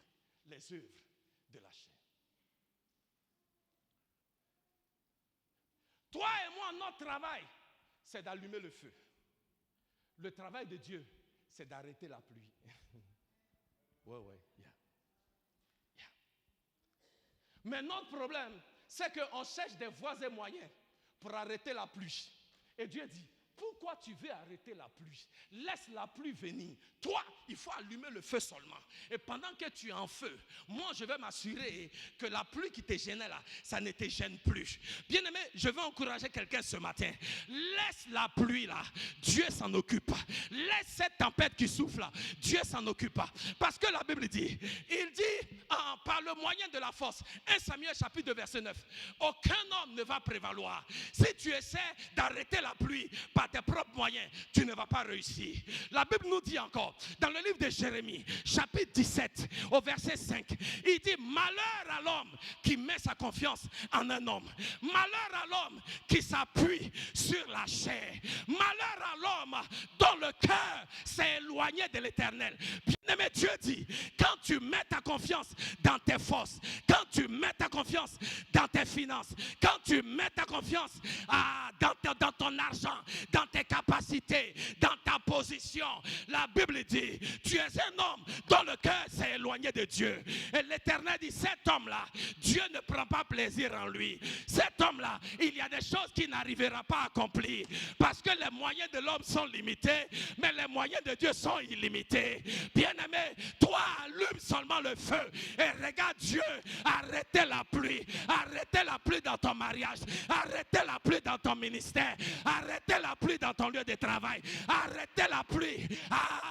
les œuvres de la chair. Toi et moi, notre travail, c'est d'allumer le feu. Le travail de Dieu, c'est d'arrêter la pluie. Ouais, yeah. Mais notre problème, c'est qu'on cherche des voies et moyens pour arrêter la pluie. Et Dieu dit, pourquoi tu veux arrêter la pluie? Laisse la pluie venir. Toi, il faut allumer le feu seulement. Et pendant que tu es en feu, moi, je vais m'assurer que la pluie qui te gênait là, ça ne te gêne plus. Bien-aimé, je veux encourager quelqu'un ce matin. Laisse la pluie là. Dieu s'en occupe. Laisse cette tempête qui souffle là. Dieu s'en occupe. Parce que la Bible dit, il dit, par le moyen de la force, 1 Samuel chapitre 2 verset 9, aucun homme ne va prévaloir. Si tu essaies d'arrêter la pluie par tes propres moyens, tu ne vas pas réussir. La Bible nous dit encore, dans le livre de Jérémie, chapitre 17, au verset 5, il dit, malheur à l'homme qui met sa confiance en un homme. Malheur à l'homme qui s'appuie sur la chair. Malheur à l'homme dont le cœur s'est éloigné de l'Éternel. Bien-aimé, Dieu dit, quand tu mets ta confiance dans tes forces, quand tu mets ta confiance dans tes finances, quand tu mets ta confiance dans ton argent, dans tes capacités, dans ta position, la Bible dit, tu es un homme dont le cœur s'est éloigné de Dieu. Et l'Éternel dit, cet homme-là, Dieu ne prend pas plaisir en lui. Cet homme-là, il y a des choses qu'il n'arrivera pas à accomplir. Parce que les moyens de l'homme sont limités, mais les moyens de Dieu sont illimités. Bien-aimé, toi, allume seulement le feu et regarde Dieu arrêter la pluie. Arrêtez la pluie dans ton mariage. Arrêtez la pluie dans ton ministère. Arrêtez la pluie dans ton lieu de travail. Arrêtez la pluie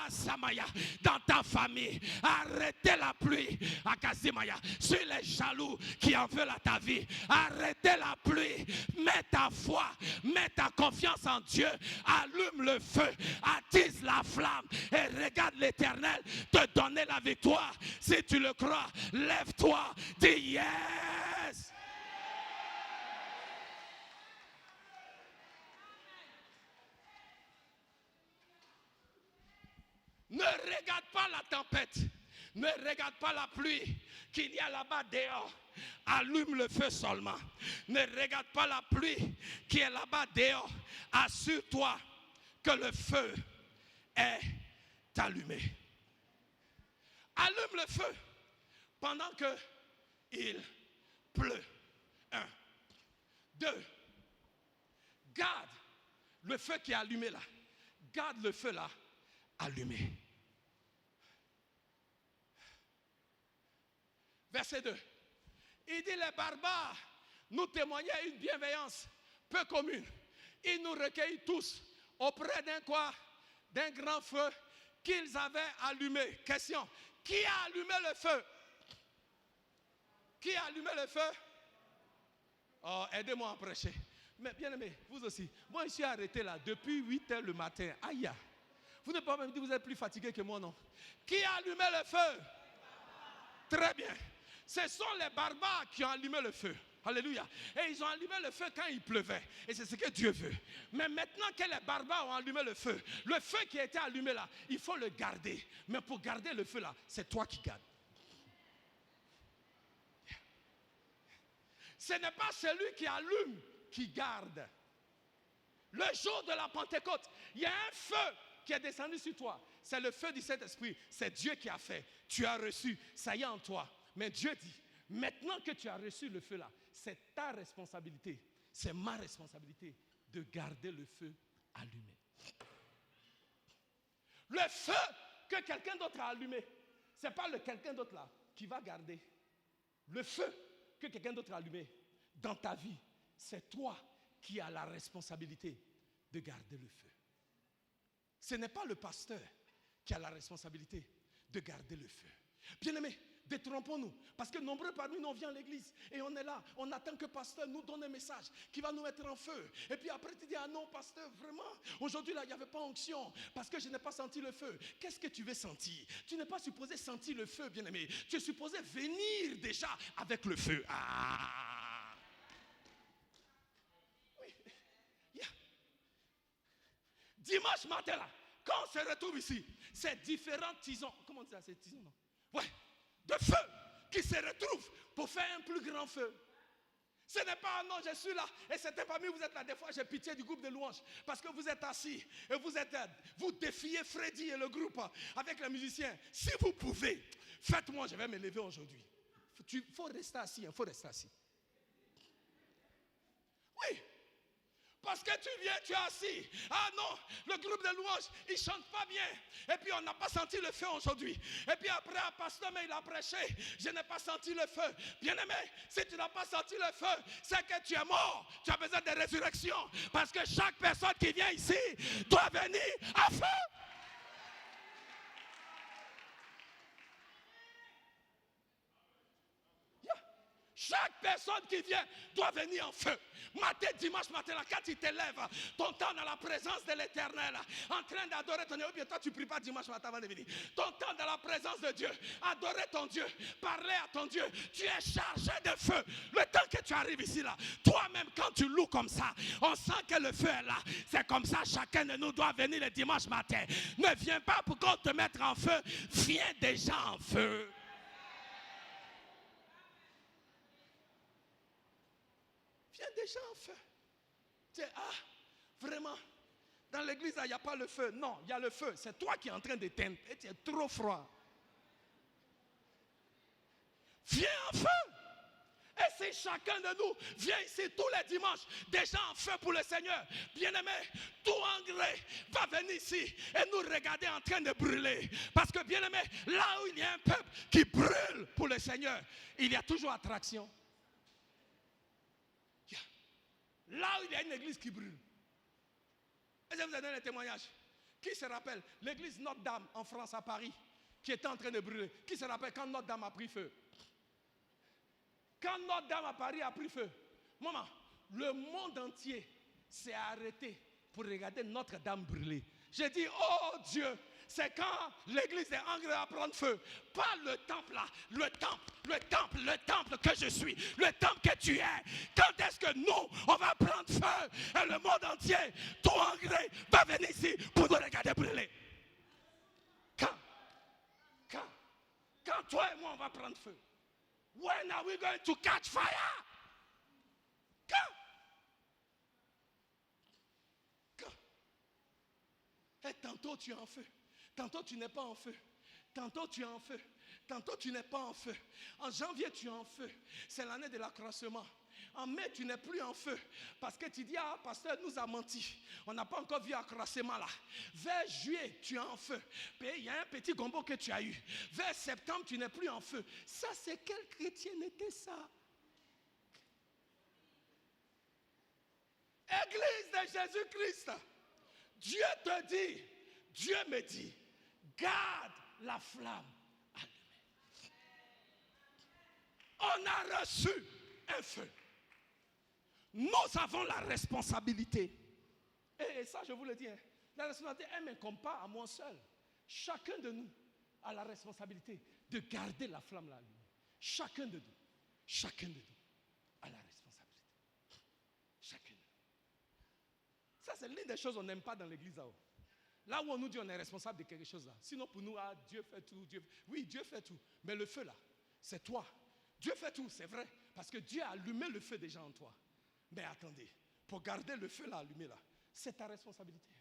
Samaya, dans ta famille. Arrêtez la pluie à Kazimaya sur les jaloux qui en veulent à ta vie. Arrêtez la pluie. Mets ta foi, mets ta confiance en Dieu. Allume le feu, attise la flamme et regarde l'Éternel te donner la victoire. Si tu le crois, lève-toi, dis yes. Ne regarde pas la tempête. Ne regarde pas la pluie qu'il y a là-bas dehors. Allume le feu seulement. Ne regarde pas la pluie qui est là-bas dehors. Assure-toi que le feu est allumé. Allume le feu pendant que il pleut. 1. 2. Garde le feu qui est allumé là. Garde le feu là allumé. Verset 2. Il dit, les barbares nous témoignaient une bienveillance peu commune. Ils nous recueillent tous auprès d'un quoi? D'un grand feu qu'ils avaient allumé. Question. Qui a allumé le feu? Qui a allumé le feu? Oh, aidez-moi à prêcher. Mais bien aimé, vous aussi. Moi, je suis arrêté là depuis 8 heures le matin. Aïe. Vous ne pouvez pas me dire que vous êtes plus fatigué que moi, non? Qui a allumé le feu? Très bien. Ce sont les barbares qui ont allumé le feu. Alléluia. Et ils ont allumé le feu quand il pleuvait. Et c'est ce que Dieu veut. Mais maintenant que les barbares ont allumé le feu qui a été allumé là, il faut le garder. Mais pour garder le feu là, c'est toi qui gardes. Ce n'est pas celui qui allume qui garde. Le jour de la Pentecôte, il y a un feu qui est descendu sur toi. C'est le feu du Saint-Esprit. C'est Dieu qui a fait. Tu as reçu. Ça y est en toi. Mais Dieu dit, maintenant que tu as reçu le feu là, c'est ta responsabilité, c'est ma responsabilité de garder le feu allumé. Le feu que quelqu'un d'autre a allumé, ce n'est pas le quelqu'un d'autre là qui va garder. Le feu que quelqu'un d'autre a allumé dans ta vie, c'est toi qui as la responsabilité de garder le feu. Ce n'est pas le pasteur qui a la responsabilité de garder le feu. Bien-aimés, détrompons-nous, parce que nombreux parmi nous, on vient à l'église et on est là, on attend que le pasteur nous donne un message qui va nous mettre en feu. Et puis après tu dis, ah non pasteur, vraiment, aujourd'hui là, il n'y avait pas onction, parce que je n'ai pas senti le feu. Qu'est-ce que tu veux sentir? Tu n'es pas supposé sentir le feu, bien-aimé. Tu es supposé venir déjà avec le feu. Ah! Oui. Yeah. Dimanche matin là, quand on se retrouve ici, c'est différents tisons. Comment on dit ça, ces tisons, non? Ouais, de feu qui se retrouvent pour faire un plus grand feu. Ce n'est pas un non, je suis là et certains parmi vous êtes là. Des fois, j'ai pitié du groupe de louanges parce que vous êtes assis et vous défiez Freddy et le groupe avec les musiciens. Si vous pouvez, faites-moi, je vais me lever aujourd'hui. Il faut rester assis, il faut rester assis. Oui. Parce que tu viens, tu es assis. Ah non, le groupe de louanges, il ne chante pas bien. Et puis on n'a pas senti le feu aujourd'hui. Et puis après, un pasteur, mais il a prêché. Je n'ai pas senti le feu. Bien-aimé, si tu n'as pas senti le feu, c'est que tu es mort. Tu as besoin de résurrection. Parce que chaque personne qui vient ici doit venir à feu. Chaque personne qui vient doit venir en feu. Matin, dimanche matin, là, quand tu te lèves, ton temps dans la présence de l'Éternel, en train d'adorer ton Dieu, ou bien toi tu ne pries pas dimanche matin avant de venir. Ton temps dans la présence de Dieu, adorer ton Dieu, parler à ton Dieu, tu es chargé de feu. Le temps que tu arrives ici, là, toi-même quand tu loues comme ça, on sent que le feu est là. C'est comme ça, chacun de nous doit venir le dimanche matin. Ne viens pas pour qu'on te mette en feu, viens déjà en feu. Déjà en feu. Tu dis, ah, vraiment, dans l'église, il n'y a pas le feu. Non, il y a le feu. C'est toi qui es en train d'éteindre. Et tu es trop froid. Viens en feu. Et si chacun de nous vient ici tous les dimanches, déjà en feu pour le Seigneur, bien-aimé, tout engrais va venir ici et nous regarder en train de brûler. Parce que, bien-aimé, là où il y a un peuple qui brûle pour le Seigneur, il y a toujours attraction. Là où il y a une église qui brûle. Et je vous ai donné un témoignage. Qui se rappelle l'église Notre-Dame en France, à Paris, qui était en train de brûler? Qui se rappelle quand Notre-Dame a pris feu? Quand Notre-Dame à Paris a pris feu, maman, le monde entier s'est arrêté pour regarder Notre-Dame brûler. J'ai dit, oh Dieu, c'est quand l'église est engrais à prendre feu. Pas le temple là, le temple que je suis, le temple que tu es. Quand est-ce que nous, on va prendre feu et le monde entier, tout engrais, va venir ici pour nous regarder brûler? Quand? Quand toi et moi, on va prendre feu? When are we going to catch fire? Quand? Et tantôt tu es en feu, tantôt tu n'es pas en feu, tantôt tu es en feu, tantôt tu n'es pas en feu. En janvier tu es en feu, c'est l'année de l'accroissement. En mai tu n'es plus en feu parce que tu dis ah pasteur nous a menti, on n'a pas encore vu accroissement là. Vers juillet tu es en feu, il y a un petit gombo que tu as eu. Vers septembre tu n'es plus en feu. Ça c'est quelle chrétienté ça? Église de Jésus-Christ, Dieu te dit, Dieu me dit, garde la flamme allumée. On a reçu un feu. Nous avons la responsabilité. Et ça, je vous le dis, la responsabilité, elle ne m'incombe pas à moi seul. Chacun de nous a la responsabilité de garder la flamme allumée. Chacun de nous a la responsabilité. Chacun de nous. Ça, c'est l'une des choses qu'on n'aime pas dans l'église. Là où on nous dit qu'on est responsable de quelque chose là. Sinon, pour nous, ah, Dieu fait tout. Oui, Dieu fait tout. Mais le feu là, c'est toi. Dieu fait tout, c'est vrai. Parce que Dieu a allumé le feu déjà en toi. Mais attendez, pour garder le feu là allumé là, c'est ta responsabilité.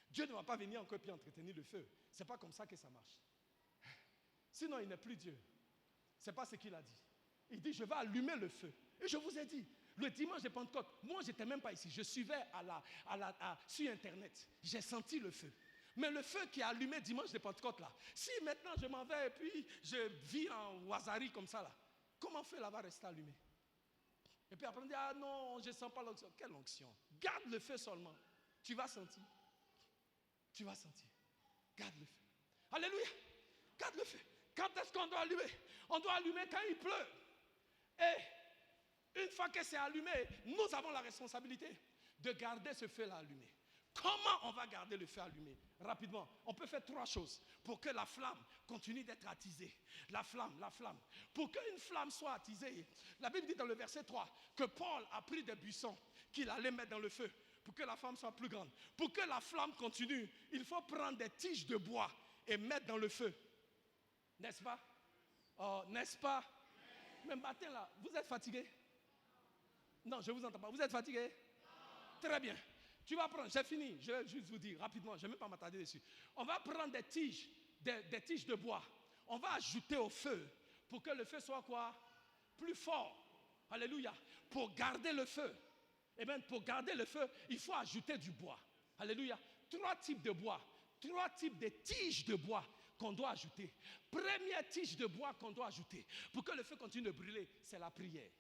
Dieu ne va pas venir encore puis entretenir le feu. C'est pas comme ça que ça marche. Sinon, il n'est plus Dieu. C'est pas ce qu'il a dit. Il dit, je vais allumer le feu. Et je vous ai dit, le dimanche de Pentecôte, moi, je n'étais même pas ici. Je suivais sur Internet. J'ai senti le feu. Mais le feu qui est allumé dimanche de Pentecôte, là, si maintenant je m'en vais et puis je vis en Wazari comme ça, là, comment le feu là va rester allumé? Et puis après, on dit, ah non, je ne sens pas l'onction. Quelle onction? Garde le feu seulement. Tu vas sentir. Tu vas sentir. Garde le feu. Alléluia. Garde le feu. Quand est-ce qu'on doit allumer? On doit allumer quand il pleut. Et une fois que c'est allumé, nous avons la responsabilité de garder ce feu-là allumé. Comment on va garder le feu allumé? Rapidement, on peut faire 3 choses pour que la flamme continue d'être attisée. La flamme. Pour qu'une flamme soit attisée, la Bible dit dans le verset 3 que Paul a pris des buissons qu'il allait mettre dans le feu pour que la flamme soit plus grande. Pour que la flamme continue, il faut prendre des tiges de bois et mettre dans le feu. N'est-ce pas? Oh, n'est-ce pas? Même matin là, vous êtes fatigué? Non, je ne vous entends pas. Vous êtes fatigué? Très bien. Tu vas prendre, j'ai fini, je vais juste vous dire rapidement, je ne vais même pas m'attarder dessus. On va prendre des tiges de bois. On va ajouter au feu pour que le feu soit quoi? Plus fort. Alléluia. Pour garder le feu. Eh bien, pour garder le feu, il faut ajouter du bois. Alléluia. 3 types de bois. 3 types de tiges de bois qu'on doit ajouter. Première tige de bois qu'on doit ajouter pour que le feu continue de brûler, c'est la prière.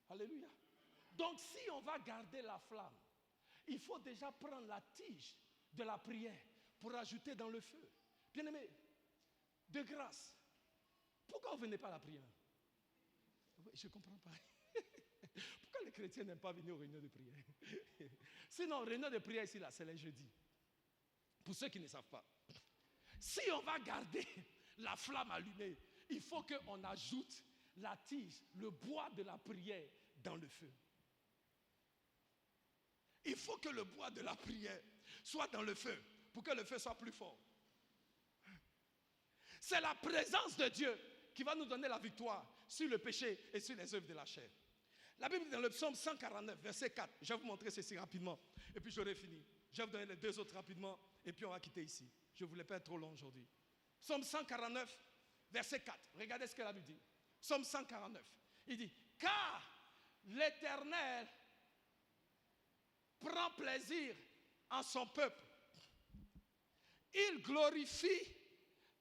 Alléluia. Donc si on va garder la flamme, il faut déjà prendre la tige de la prière pour ajouter dans le feu. Bien-aimés, de grâce, pourquoi vous ne venez pas à la prière? Je ne comprends pas. Pourquoi les chrétiens n'aiment pas venir aux réunions de prière? Sinon, réunion de prière ici, là, c'est les jeudis. Pour ceux qui ne savent pas. Si on va garder la flamme allumée, il faut qu'on ajoute la tige, le bois de la prière dans le feu. Il faut que le bois de la prière soit dans le feu pour que le feu soit plus fort. C'est la présence de Dieu qui va nous donner la victoire sur le péché et sur les œuvres de la chair. La Bible dit dans le psaume 149, verset 4, je vais vous montrer ceci rapidement et puis j'aurai fini. Je vais vous donner les 2 autres rapidement et puis on va quitter ici. Je ne voulais pas être trop long aujourd'hui. Psaume 149, verset 4. Regardez ce que la Bible dit. Psaume 149. Il dit, car l'Éternel prend plaisir en son peuple. Il glorifie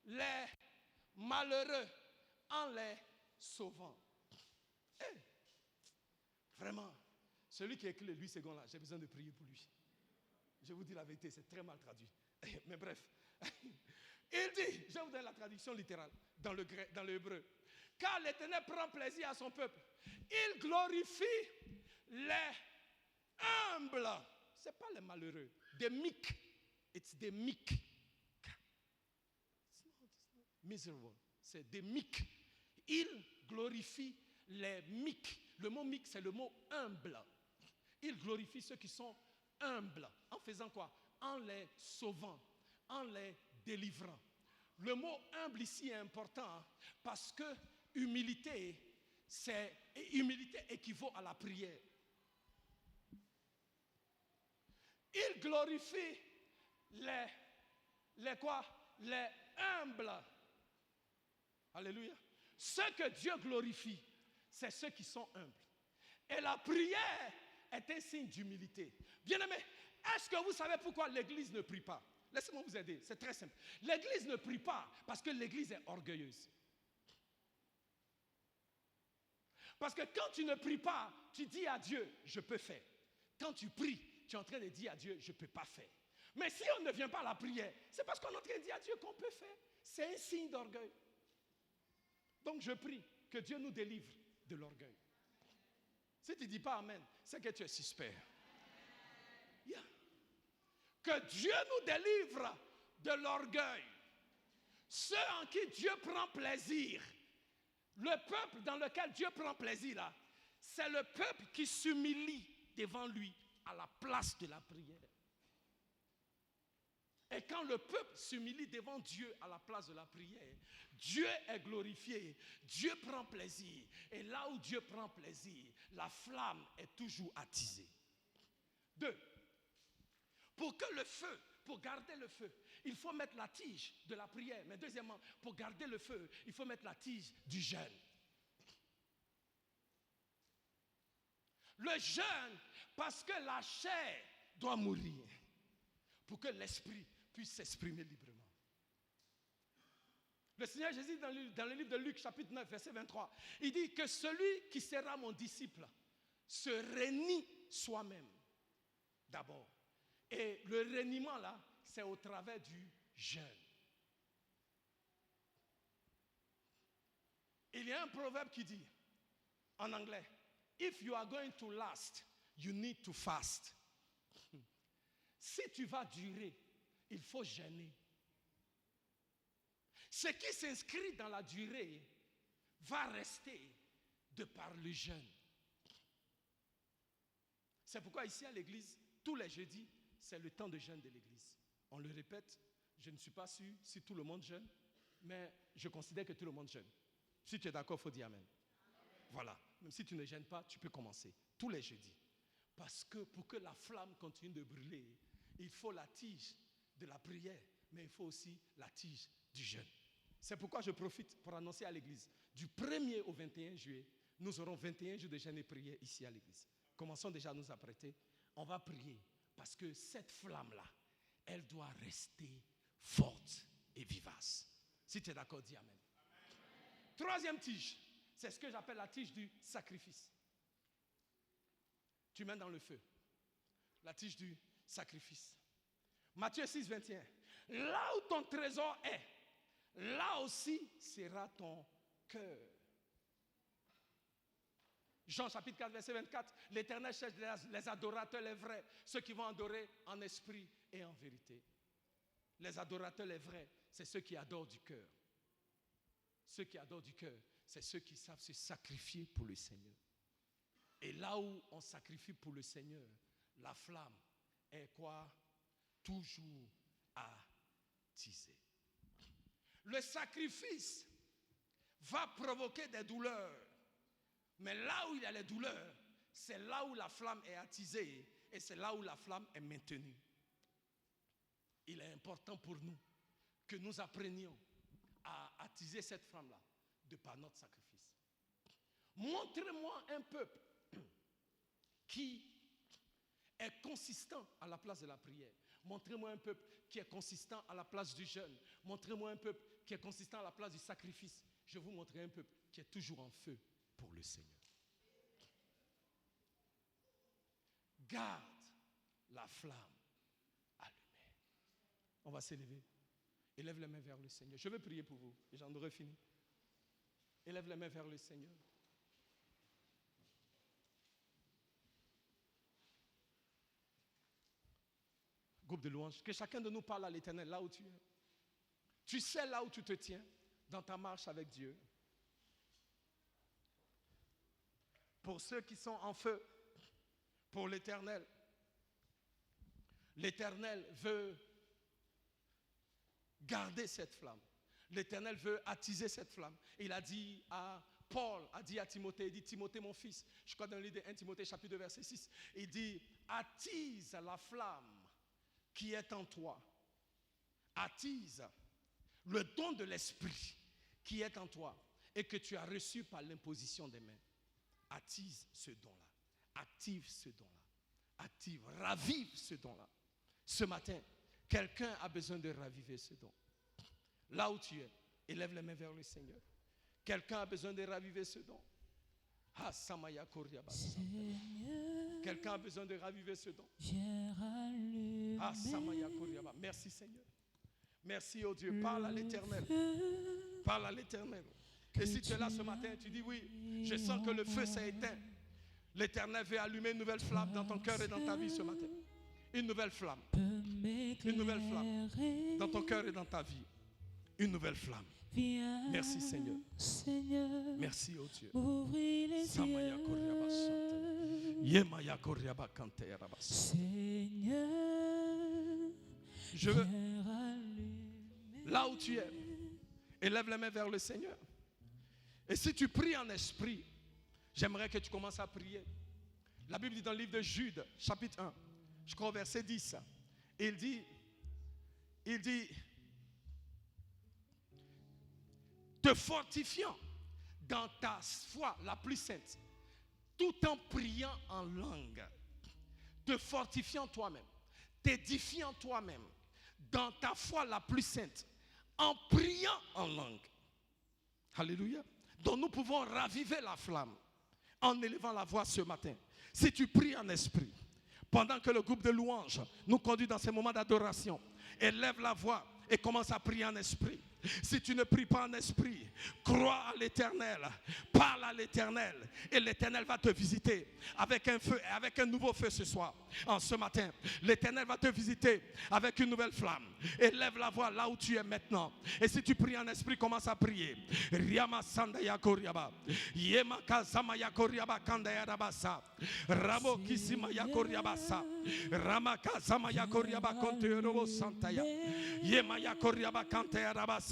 les malheureux en les sauvant. Vraiment, celui qui a écrit le 8 secondes là, j'ai besoin de prier pour lui. Je vous dis la vérité, c'est très mal traduit. Mais bref. Il dit, je vous donne la traduction littérale dans le grec, dans l'hébreu. Car l'Éternel prend plaisir à son peuple. Il glorifie les humbles. Ce n'est pas les malheureux. Des meek. It's the meek. It's not miserable. C'est des meek. Il glorifie les meek. Le mot meek, c'est le mot humble. Il glorifie ceux qui sont humbles. En faisant quoi? En les sauvant, en les délivrant. Le mot humble ici est important parce que humilité équivaut à la prière. Il glorifie les quoi? Les humbles. Alléluia. Ceux que Dieu glorifie, c'est ceux qui sont humbles. Et la prière est un signe d'humilité. Bien-aimés, est-ce que vous savez pourquoi l'Église ne prie pas? Laissez-moi vous aider, c'est très simple. L'Église ne prie pas parce que l'Église est orgueilleuse. Parce que quand tu ne pries pas, tu dis à Dieu, je peux faire. Quand tu pries, tu es en train de dire à Dieu, je ne peux pas faire. Mais si on ne vient pas à la prière, c'est parce qu'on est en train de dire à Dieu qu'on peut faire. C'est un signe d'orgueil. Donc je prie que Dieu nous délivre de l'orgueil. Si tu ne dis pas Amen, c'est que tu es suspect. Yeah. Que Dieu nous délivre de l'orgueil. Ceux en qui Dieu prend plaisir. Le peuple dans lequel Dieu prend plaisir, là, c'est le peuple qui s'humilie devant lui à la place de la prière. Et quand le peuple s'humilie devant Dieu à la place de la prière, Dieu est glorifié, Dieu prend plaisir. Et là où Dieu prend plaisir, la flamme est toujours attisée. 2. Pour que le feu, pour garder le feu, il faut mettre la tige de la prière. Mais deuxièmement, pour garder le feu, il faut mettre la tige du jeûne. Le jeûne, parce que la chair doit mourir, pour que l'esprit puisse s'exprimer librement. Le Seigneur Jésus, dans le livre de Luc, chapitre 9, verset 23, il dit que celui qui sera mon disciple se renie soi-même d'abord. Et le reniement là, c'est au travers du jeûne. Il y a un proverbe qui dit, en anglais, if you are going to last, you need to fast. Si tu vas durer, il faut jeûner. Ce qui s'inscrit dans la durée va rester de par le jeûne. C'est pourquoi ici à l'église, tous les jeudis, c'est le temps de jeûne de l'église. On le répète, je ne suis pas sûr si tout le monde jeûne, mais je considère que tout le monde jeûne. Si tu es d'accord, il faut dire Amen. Voilà. Même si tu ne jeûnes pas, tu peux commencer tous les jeudis. Parce que pour que la flamme continue de brûler, il faut la tige de la prière, mais il faut aussi la tige du jeûne. C'est pourquoi je profite pour annoncer à l'église, du 1er au 21 juillet, nous aurons 21 jours de jeûne et prière ici à l'église. Commençons déjà à nous apprêter. On va prier parce que cette flamme-là, elle doit rester forte et vivace. Si tu es d'accord, dis Amen. Troisième tige, c'est ce que j'appelle la tige du sacrifice. Tu mets dans le feu la tige du sacrifice. Matthieu 6, 21. Là où ton trésor est, là aussi sera ton cœur. Jean chapitre 4, verset 24. L'Éternel cherche les adorateurs, les vrais, ceux qui vont adorer en esprit et en vérité. Les adorateurs, les vrais, c'est ceux qui adorent du cœur. Ceux qui adorent du cœur, c'est ceux qui savent se sacrifier pour le Seigneur. Et là où on sacrifie pour le Seigneur, la flamme est quoi? Toujours attisée. Le sacrifice va provoquer des douleurs. Mais là où il y a les douleurs, c'est là où la flamme est attisée et c'est là où la flamme est maintenue. Il est important pour nous que nous apprenions à attiser cette flamme-là de par notre sacrifice. Montrez-moi un peuple qui est consistant à la place de la prière. Montrez-moi un peuple qui est consistant à la place du jeûne. Montrez-moi un peuple qui est consistant à la place du sacrifice. Je vous montrerai un peuple qui est toujours en feu pour le Seigneur. Garde la flamme allumée. On va s'élever. Élève les mains vers le Seigneur. Je vais prier pour vous et j'en aurai fini. Élève les mains vers le Seigneur. Groupe de louanges, que chacun de nous parle à l'Éternel là où tu es. Tu sais là où tu te tiens dans ta marche avec Dieu. Pour ceux qui sont en feu, pour l'Éternel, l'Éternel veut garder cette flamme. L'Éternel veut attiser cette flamme. Il a dit à Paul, a dit à Timothée, il dit Timothée mon fils, je crois dans le livre de 1 Timothée chapitre 2 verset 6, il dit attise la flamme qui est en toi. Attise le don de l'esprit qui est en toi et que tu as reçu par l'imposition des mains. Attise ce don-là. Active ce don-là. Active, ravive ce don-là. Ce matin, quelqu'un a besoin de raviver ce don. Là où tu es, élève les mains vers le Seigneur. Quelqu'un a besoin de raviver ce don. Quelqu'un a besoin de raviver ce don. Merci Seigneur. Merci oh Dieu. Parle à l'Éternel. Parle à l'Éternel. Et si tu es là ce matin, tu dis oui, je sens que le feu s'est éteint. L'Éternel veut allumer une nouvelle flamme dans ton cœur et dans ta vie ce matin. Une nouvelle flamme. Une nouvelle flamme dans ton cœur et dans ta vie. Une nouvelle flamme. Merci Seigneur. Merci oh Dieu. Seigneur, je veux, là où tu es, élève les mains vers le Seigneur. Et si tu pries en esprit, j'aimerais que tu commences à prier. La Bible dit dans le livre de Jude, chapitre 1, je crois au verset 10, il dit, te fortifiant dans ta foi la plus sainte, tout en priant en langue, te fortifiant toi-même, t'édifiant toi-même dans ta foi la plus sainte, en priant en langue. Alléluia. Donc nous pouvons raviver la flamme en élevant la voix ce matin. Si tu pries en esprit, pendant que le groupe de louanges nous conduit dans ces moments d'adoration, élève la voix et commence à prier en esprit. Si tu ne pries pas en esprit, crois à l'Éternel, parle à l'Éternel et l'Éternel va te visiter avec un feu, avec un nouveau feu ce soir. En ce matin, l'Éternel va te visiter avec une nouvelle flamme. Élève la voix là où tu es maintenant. Et si tu pries en esprit, commence à prier. Riama Sandaya Koriaba, Yema Kazama Yakoriaba Kandaya Rabasa, Ramo Kisima Yakoriabasa, Rama Kazama Yakoriaba Konterobo Santaya, Yema Yakoriaba Kantaya Rabasa.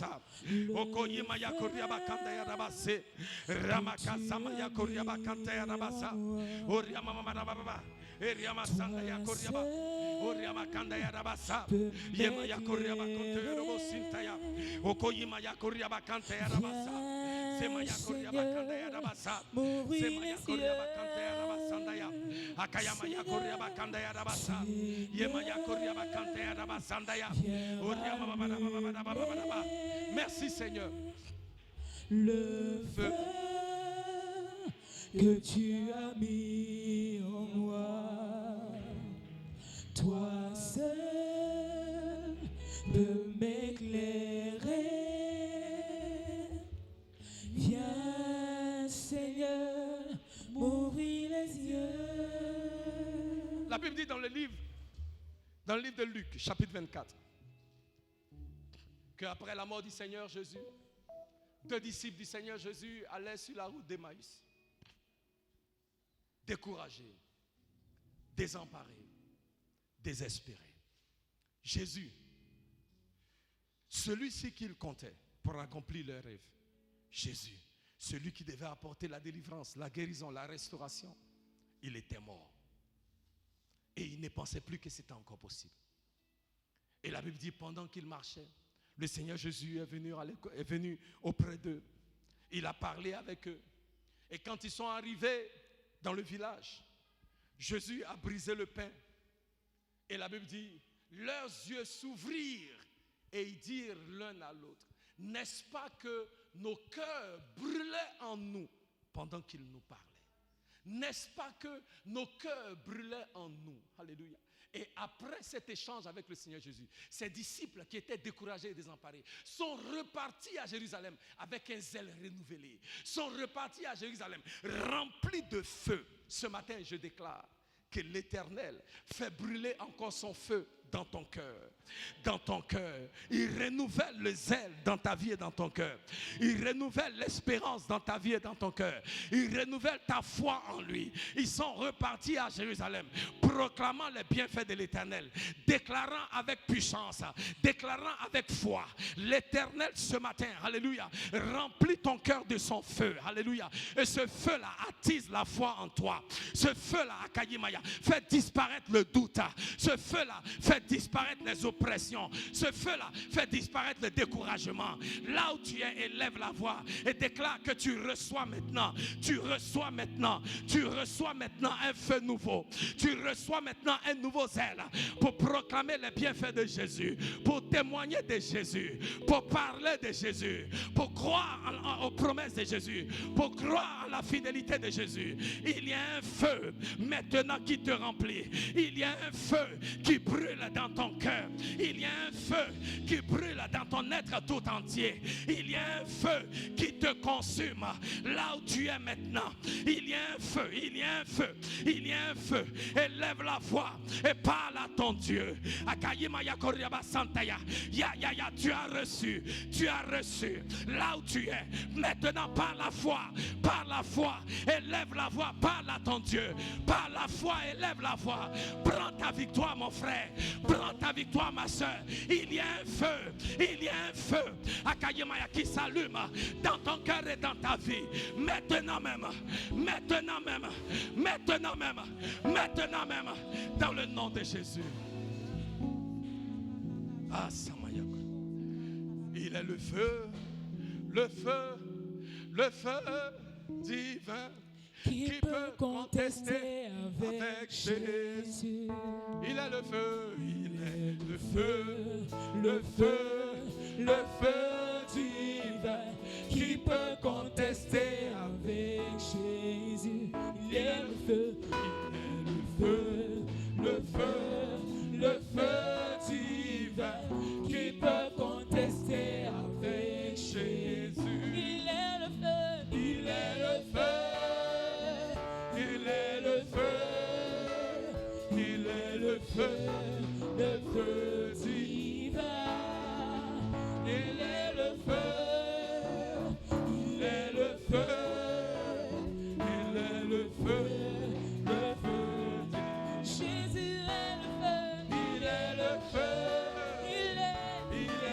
Oko yima ya koriaba kanda ya rabase ramaka sama ya koriaba kanda ya rabasa oriama mama baba eriama sanda ya koriaba oriama kanda ya rabasa yema ya koriaba konto ya robo sintaya oko yima ya koriaba kanda ya rabasa sema ya koriaba kanda ya rabasa sema ya koriaba kanda ya rabasanda ya akayama ya koriaba kanda ya rabasa yema ya koriaba kanda ya rabasanda ya oriama mama. Merci Seigneur. Le feu que tu as mis en moi, toi seul peux m'éclairer. Viens Seigneur, m'ouvrir les yeux. La Bible dit dans le livre de Luc, chapitre 24, qu'après la mort du Seigneur Jésus, 2 disciples du Seigneur Jésus allaient sur la route d'Emmaüs, découragés, désemparés, désespérés. Jésus, celui-ci qu'ils comptaient pour accomplir leur rêve, Jésus, celui qui devait apporter la délivrance, la guérison, la restauration, il était mort. Et il ne pensait plus que c'était encore possible. Et la Bible dit, pendant qu'il marchait, le Seigneur Jésus est venu auprès d'eux. Il a parlé avec eux. Et quand ils sont arrivés dans le village, Jésus a brisé le pain. Et la Bible dit, leurs yeux s'ouvrirent et ils dirent l'un à l'autre, n'est-ce pas que nos cœurs brûlaient en nous pendant qu'il nous parlait? N'est-ce pas que nos cœurs brûlaient en nous? Alléluia. Et après cet échange avec le Seigneur Jésus, ses disciples qui étaient découragés et désemparés sont repartis à Jérusalem avec un zèle renouvelé. Sont repartis à Jérusalem remplis de feu. Ce matin, je déclare que l'Éternel fait brûler encore son feu dans ton cœur. Dans ton cœur. Il renouvelle le zèle dans ta vie et dans ton cœur. Il renouvelle l'espérance dans ta vie et dans ton cœur. Il renouvelle ta foi en lui. Ils sont repartis à Jérusalem, proclamant les bienfaits de l'Éternel, déclarant avec puissance, déclarant avec foi. L'Éternel ce matin, alléluia, remplit ton cœur de son feu, alléluia. Et ce feu-là attise la foi en toi. Ce feu-là, Akayimaya, fait disparaître le doute. Ce feu-là fait disparaître les oppressions. Ce feu-là fait disparaître le découragement. Là où tu es, élève la voix et déclare que tu reçois maintenant. Tu reçois maintenant. Tu reçois maintenant un feu nouveau. Tu reçois maintenant un nouveau zèle pour proclamer les bienfaits de Jésus, pour témoigner de Jésus, pour parler de Jésus, pour croire aux promesses de Jésus, pour croire à la fidélité de Jésus. Il y a un feu maintenant qui te remplit. Il y a un feu qui brûle dans ton cœur. Il y a un feu qui brûle dans ton être tout entier. Il y a un feu qui te consume là où tu es maintenant. Il y a un feu, il y a un feu, il y a un feu. Élève la voix et parle à ton Dieu. Tu as reçu, tu as reçu là où tu es. Maintenant par la foi, élève la voix, parle à ton Dieu. Par la foi, élève la voix. Prends ta victoire mon frère, prends ta victoire ma soeur. Il y a un feu, il y a un feu Akayemaya qui s'allume dans ton cœur et dans ta vie. Maintenant même, maintenant même, maintenant même, maintenant même, dans le nom de Jésus. Ah, Samayako. Il est le feu, le feu, le feu divin. Qui peut contester avec Jésus? Il est le feu, il est le feu, le feu, le feu divin. Qui peut contester avec Jésus? Il est le feu, il est le feu, le feu, le feu divin. qui peut contester avec Jésus? Il est le feu, Il est le feu, il est le feu, il est le feu, le feu divin. Il est le feu, il est le feu, il est le feu, le feu divin. Jésus est le feu, Il est le feu, il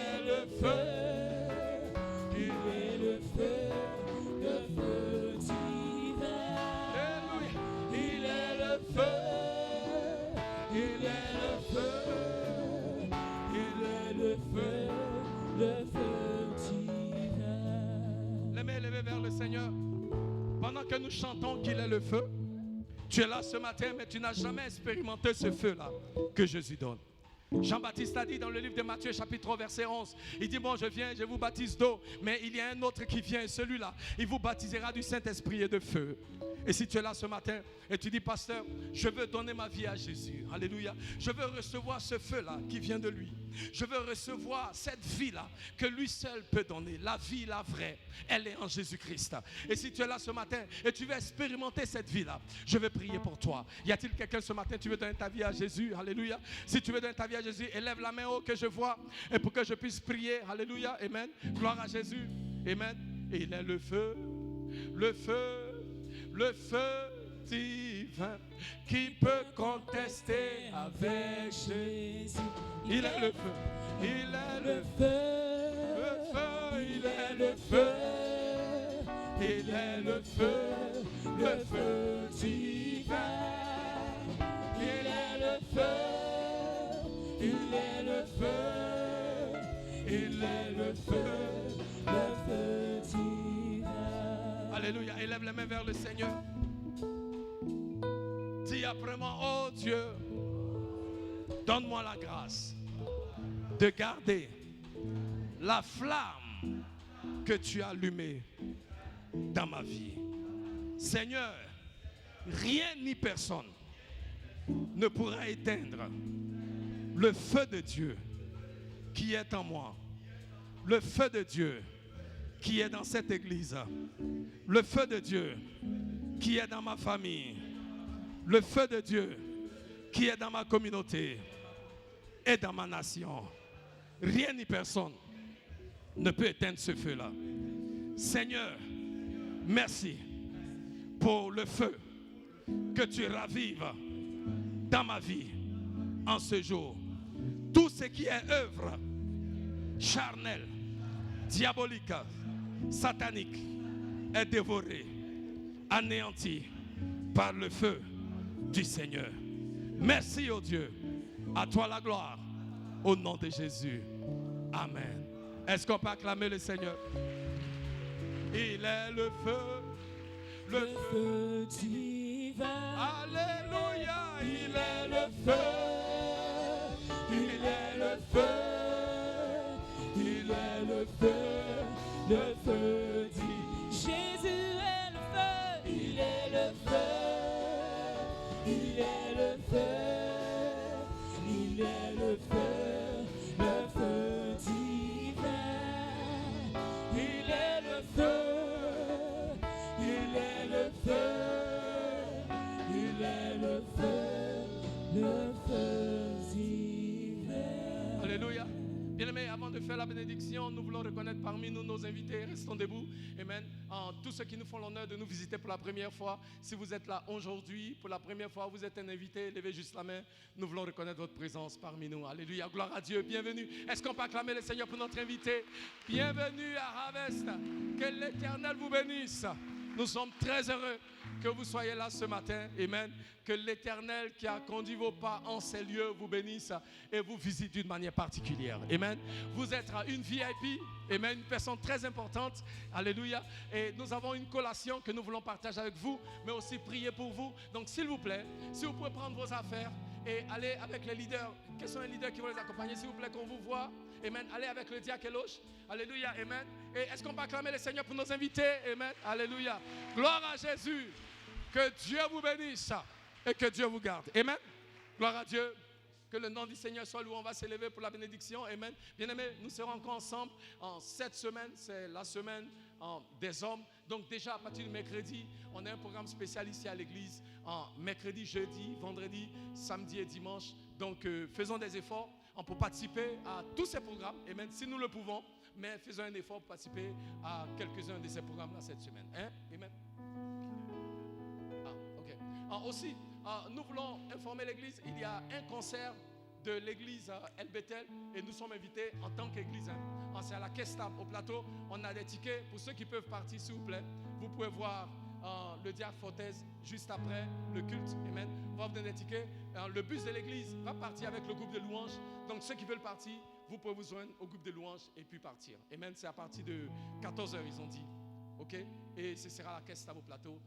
est le feu, il est le feu divin. Alléluia. Il est le feu, il est le feu, il est le feu. divin. Les mains levées vers le Seigneur. Pendant que nous chantons qu'il est le feu, tu es là ce matin, mais tu n'as jamais expérimenté ce feu-là que Jésus donne. Jean-Baptiste a dit dans le livre de Matthieu chapitre 3 verset 11, il dit bon je viens, je vous baptise d'eau, mais il y a un autre qui vient, celui-là, il vous baptisera du Saint-Esprit et de feu. Et si tu es là ce matin et tu dis pasteur, je veux donner ma vie à Jésus, alléluia, je veux recevoir ce feu-là qui vient de lui, je veux recevoir cette vie-là que lui seul peut donner, la vie, la vraie, elle est en Jésus-Christ. Et si tu es là ce matin et tu veux expérimenter cette vie-là, je vais prier pour toi. Y a-t-il quelqu'un ce matin, tu veux donner ta vie à Jésus, alléluia? Si tu veux donner ta vie à Jésus, élève la main haut que je vois et pour que je puisse prier, alléluia, amen, gloire à Jésus, amen. Et il est le feu, le feu, le feu divin qui peut contester avec Jésus. Il est le feu, il est le feu, il est le feu, il est le feu divin. Il est le feu, il est le feu, il est le feu divin. Alléluia, élève les mains vers le Seigneur. Dis après moi, oh Dieu, donne-moi la grâce de garder la flamme que tu as allumée dans ma vie. Seigneur, rien ni personne ne pourra éteindre le feu de Dieu qui est en moi, le feu de Dieu qui est dans cette église, le feu de Dieu qui est dans ma famille, le feu de Dieu qui est dans ma communauté. et dans ma nation. Rien ni personne ne peut éteindre ce feu-là. Seigneur, merci pour le feu que tu ravives dans ma vie en ce jour. Tout ce qui est œuvre charnelle, diabolique, satanique est dévoré, anéanti par le feu du Seigneur. Merci, oh Dieu. À toi la gloire. Au nom de Jésus. Amen. Est-ce qu'on peut acclamer le Seigneur? Il est le feu. Le feu divin. Alléluia. Il est le feu. Il est le feu. Il est le feu. Le feu divin. Jésus est le feu. Il est le feu. Il est le feu. Il est le feu divin. Il est le feu, il est le feu, il est le feu divin. Alléluia. Bien-aimés, avant de faire la bénédiction, nous voulons reconnaître parmi nous nos invités. Restons debout. Amen. Tous ceux qui nous font l'honneur de nous visiter pour la première fois, si vous êtes là aujourd'hui, pour la première fois, vous êtes un invité, levez juste la main. Nous voulons reconnaître votre présence parmi nous. Alléluia. Gloire à Dieu. Bienvenue. Est-ce qu'on peut acclamer le Seigneur pour notre invité? Bienvenue à Harvest. Que l'Éternel vous bénisse. Nous sommes très heureux que vous soyez là ce matin. Amen. Que l'Éternel qui a conduit vos pas en ces lieux vous bénisse et vous visite d'une manière particulière. Amen. Vous êtes une VIP. Amen. Une personne très importante. Alléluia. Et nous avons une collation que nous voulons partager avec vous, mais aussi prier pour vous. Donc s'il vous plaît, si vous pouvez prendre vos affaires et aller avec les leaders. Quels sont les leaders qui vont les accompagner? S'il vous plaît, qu'on vous voit. Amen. Allez avec le diacre Eloche. Alléluia. Amen. Et est-ce qu'on peut acclamer le Seigneur pour nos invités? Amen. Alléluia. Gloire à Jésus. Que Dieu vous bénisse et que Dieu vous garde. Amen. Gloire à Dieu. Que le nom du Seigneur soit loué. On va s'élever pour la bénédiction. Amen. Bien-aimés, nous serons encore ensemble en cette semaine. C'est la semaine des hommes. Donc déjà à partir de mercredi, on a un programme spécial ici à l'église. Mercredi, jeudi, vendredi, samedi et dimanche. Donc faisons des efforts pour participer à tous ces programmes. Amen. Si nous le pouvons, mais faisons un effort pour participer à quelques-uns de ces programmes-là cette semaine. Hein? Amen. Aussi, nous voulons informer l'église, il y a un concert de l'église El Bethel et nous sommes invités en tant qu'église. C'est à la Kestab au plateau. On a des tickets pour ceux qui peuvent partir, s'il vous plaît. Vous pouvez voir le diacre Fortez juste après le culte. Amen. On va vous donner des tickets. Le bus de l'église va partir avec le groupe de louanges. Donc ceux qui veulent partir, vous pouvez vous joindre au groupe de louanges et puis partir. Amen. C'est à partir de 14h, ils ont dit. Ok, et ce sera la caisse à vos plateaux.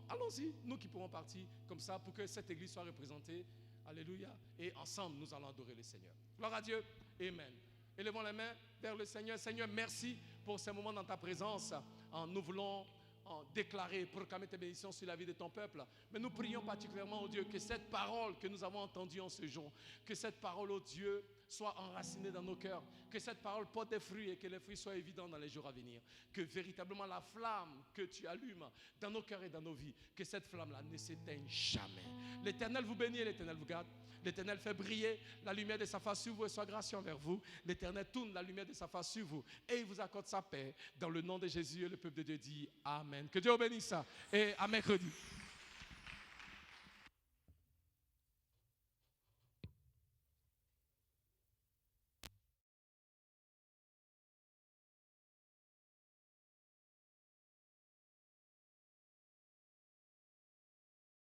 Allons-y, nous qui pourrons partir comme ça pour que cette église soit représentée. Alléluia. Et ensemble, nous allons adorer le Seigneur. Gloire à Dieu. Amen. Élevons les mains vers le Seigneur. Seigneur, merci pour ces moments dans ta présence. Nous voulons déclarer, proclamer tes bénédictions sur la vie de ton peuple. Mais nous prions particulièrement, oh Dieu, que cette parole que nous avons entendue en ce jour, que cette parole, oh Dieu, soit enracinée dans nos cœurs, que cette parole porte des fruits et que les fruits soient évidents dans les jours à venir, que véritablement la flamme que tu allumes dans nos cœurs et dans nos vies, que cette flamme-là ne s'éteigne jamais. L'Éternel vous bénit et l'Éternel vous garde. L'Éternel fait briller la lumière de sa face sur vous et soit gracieux envers vous. L'Éternel tourne la lumière de sa face sur vous et il vous accorde sa paix. Dans le nom de Jésus, et le peuple de Dieu dit Amen. Que Dieu vous bénisse et à mercredi.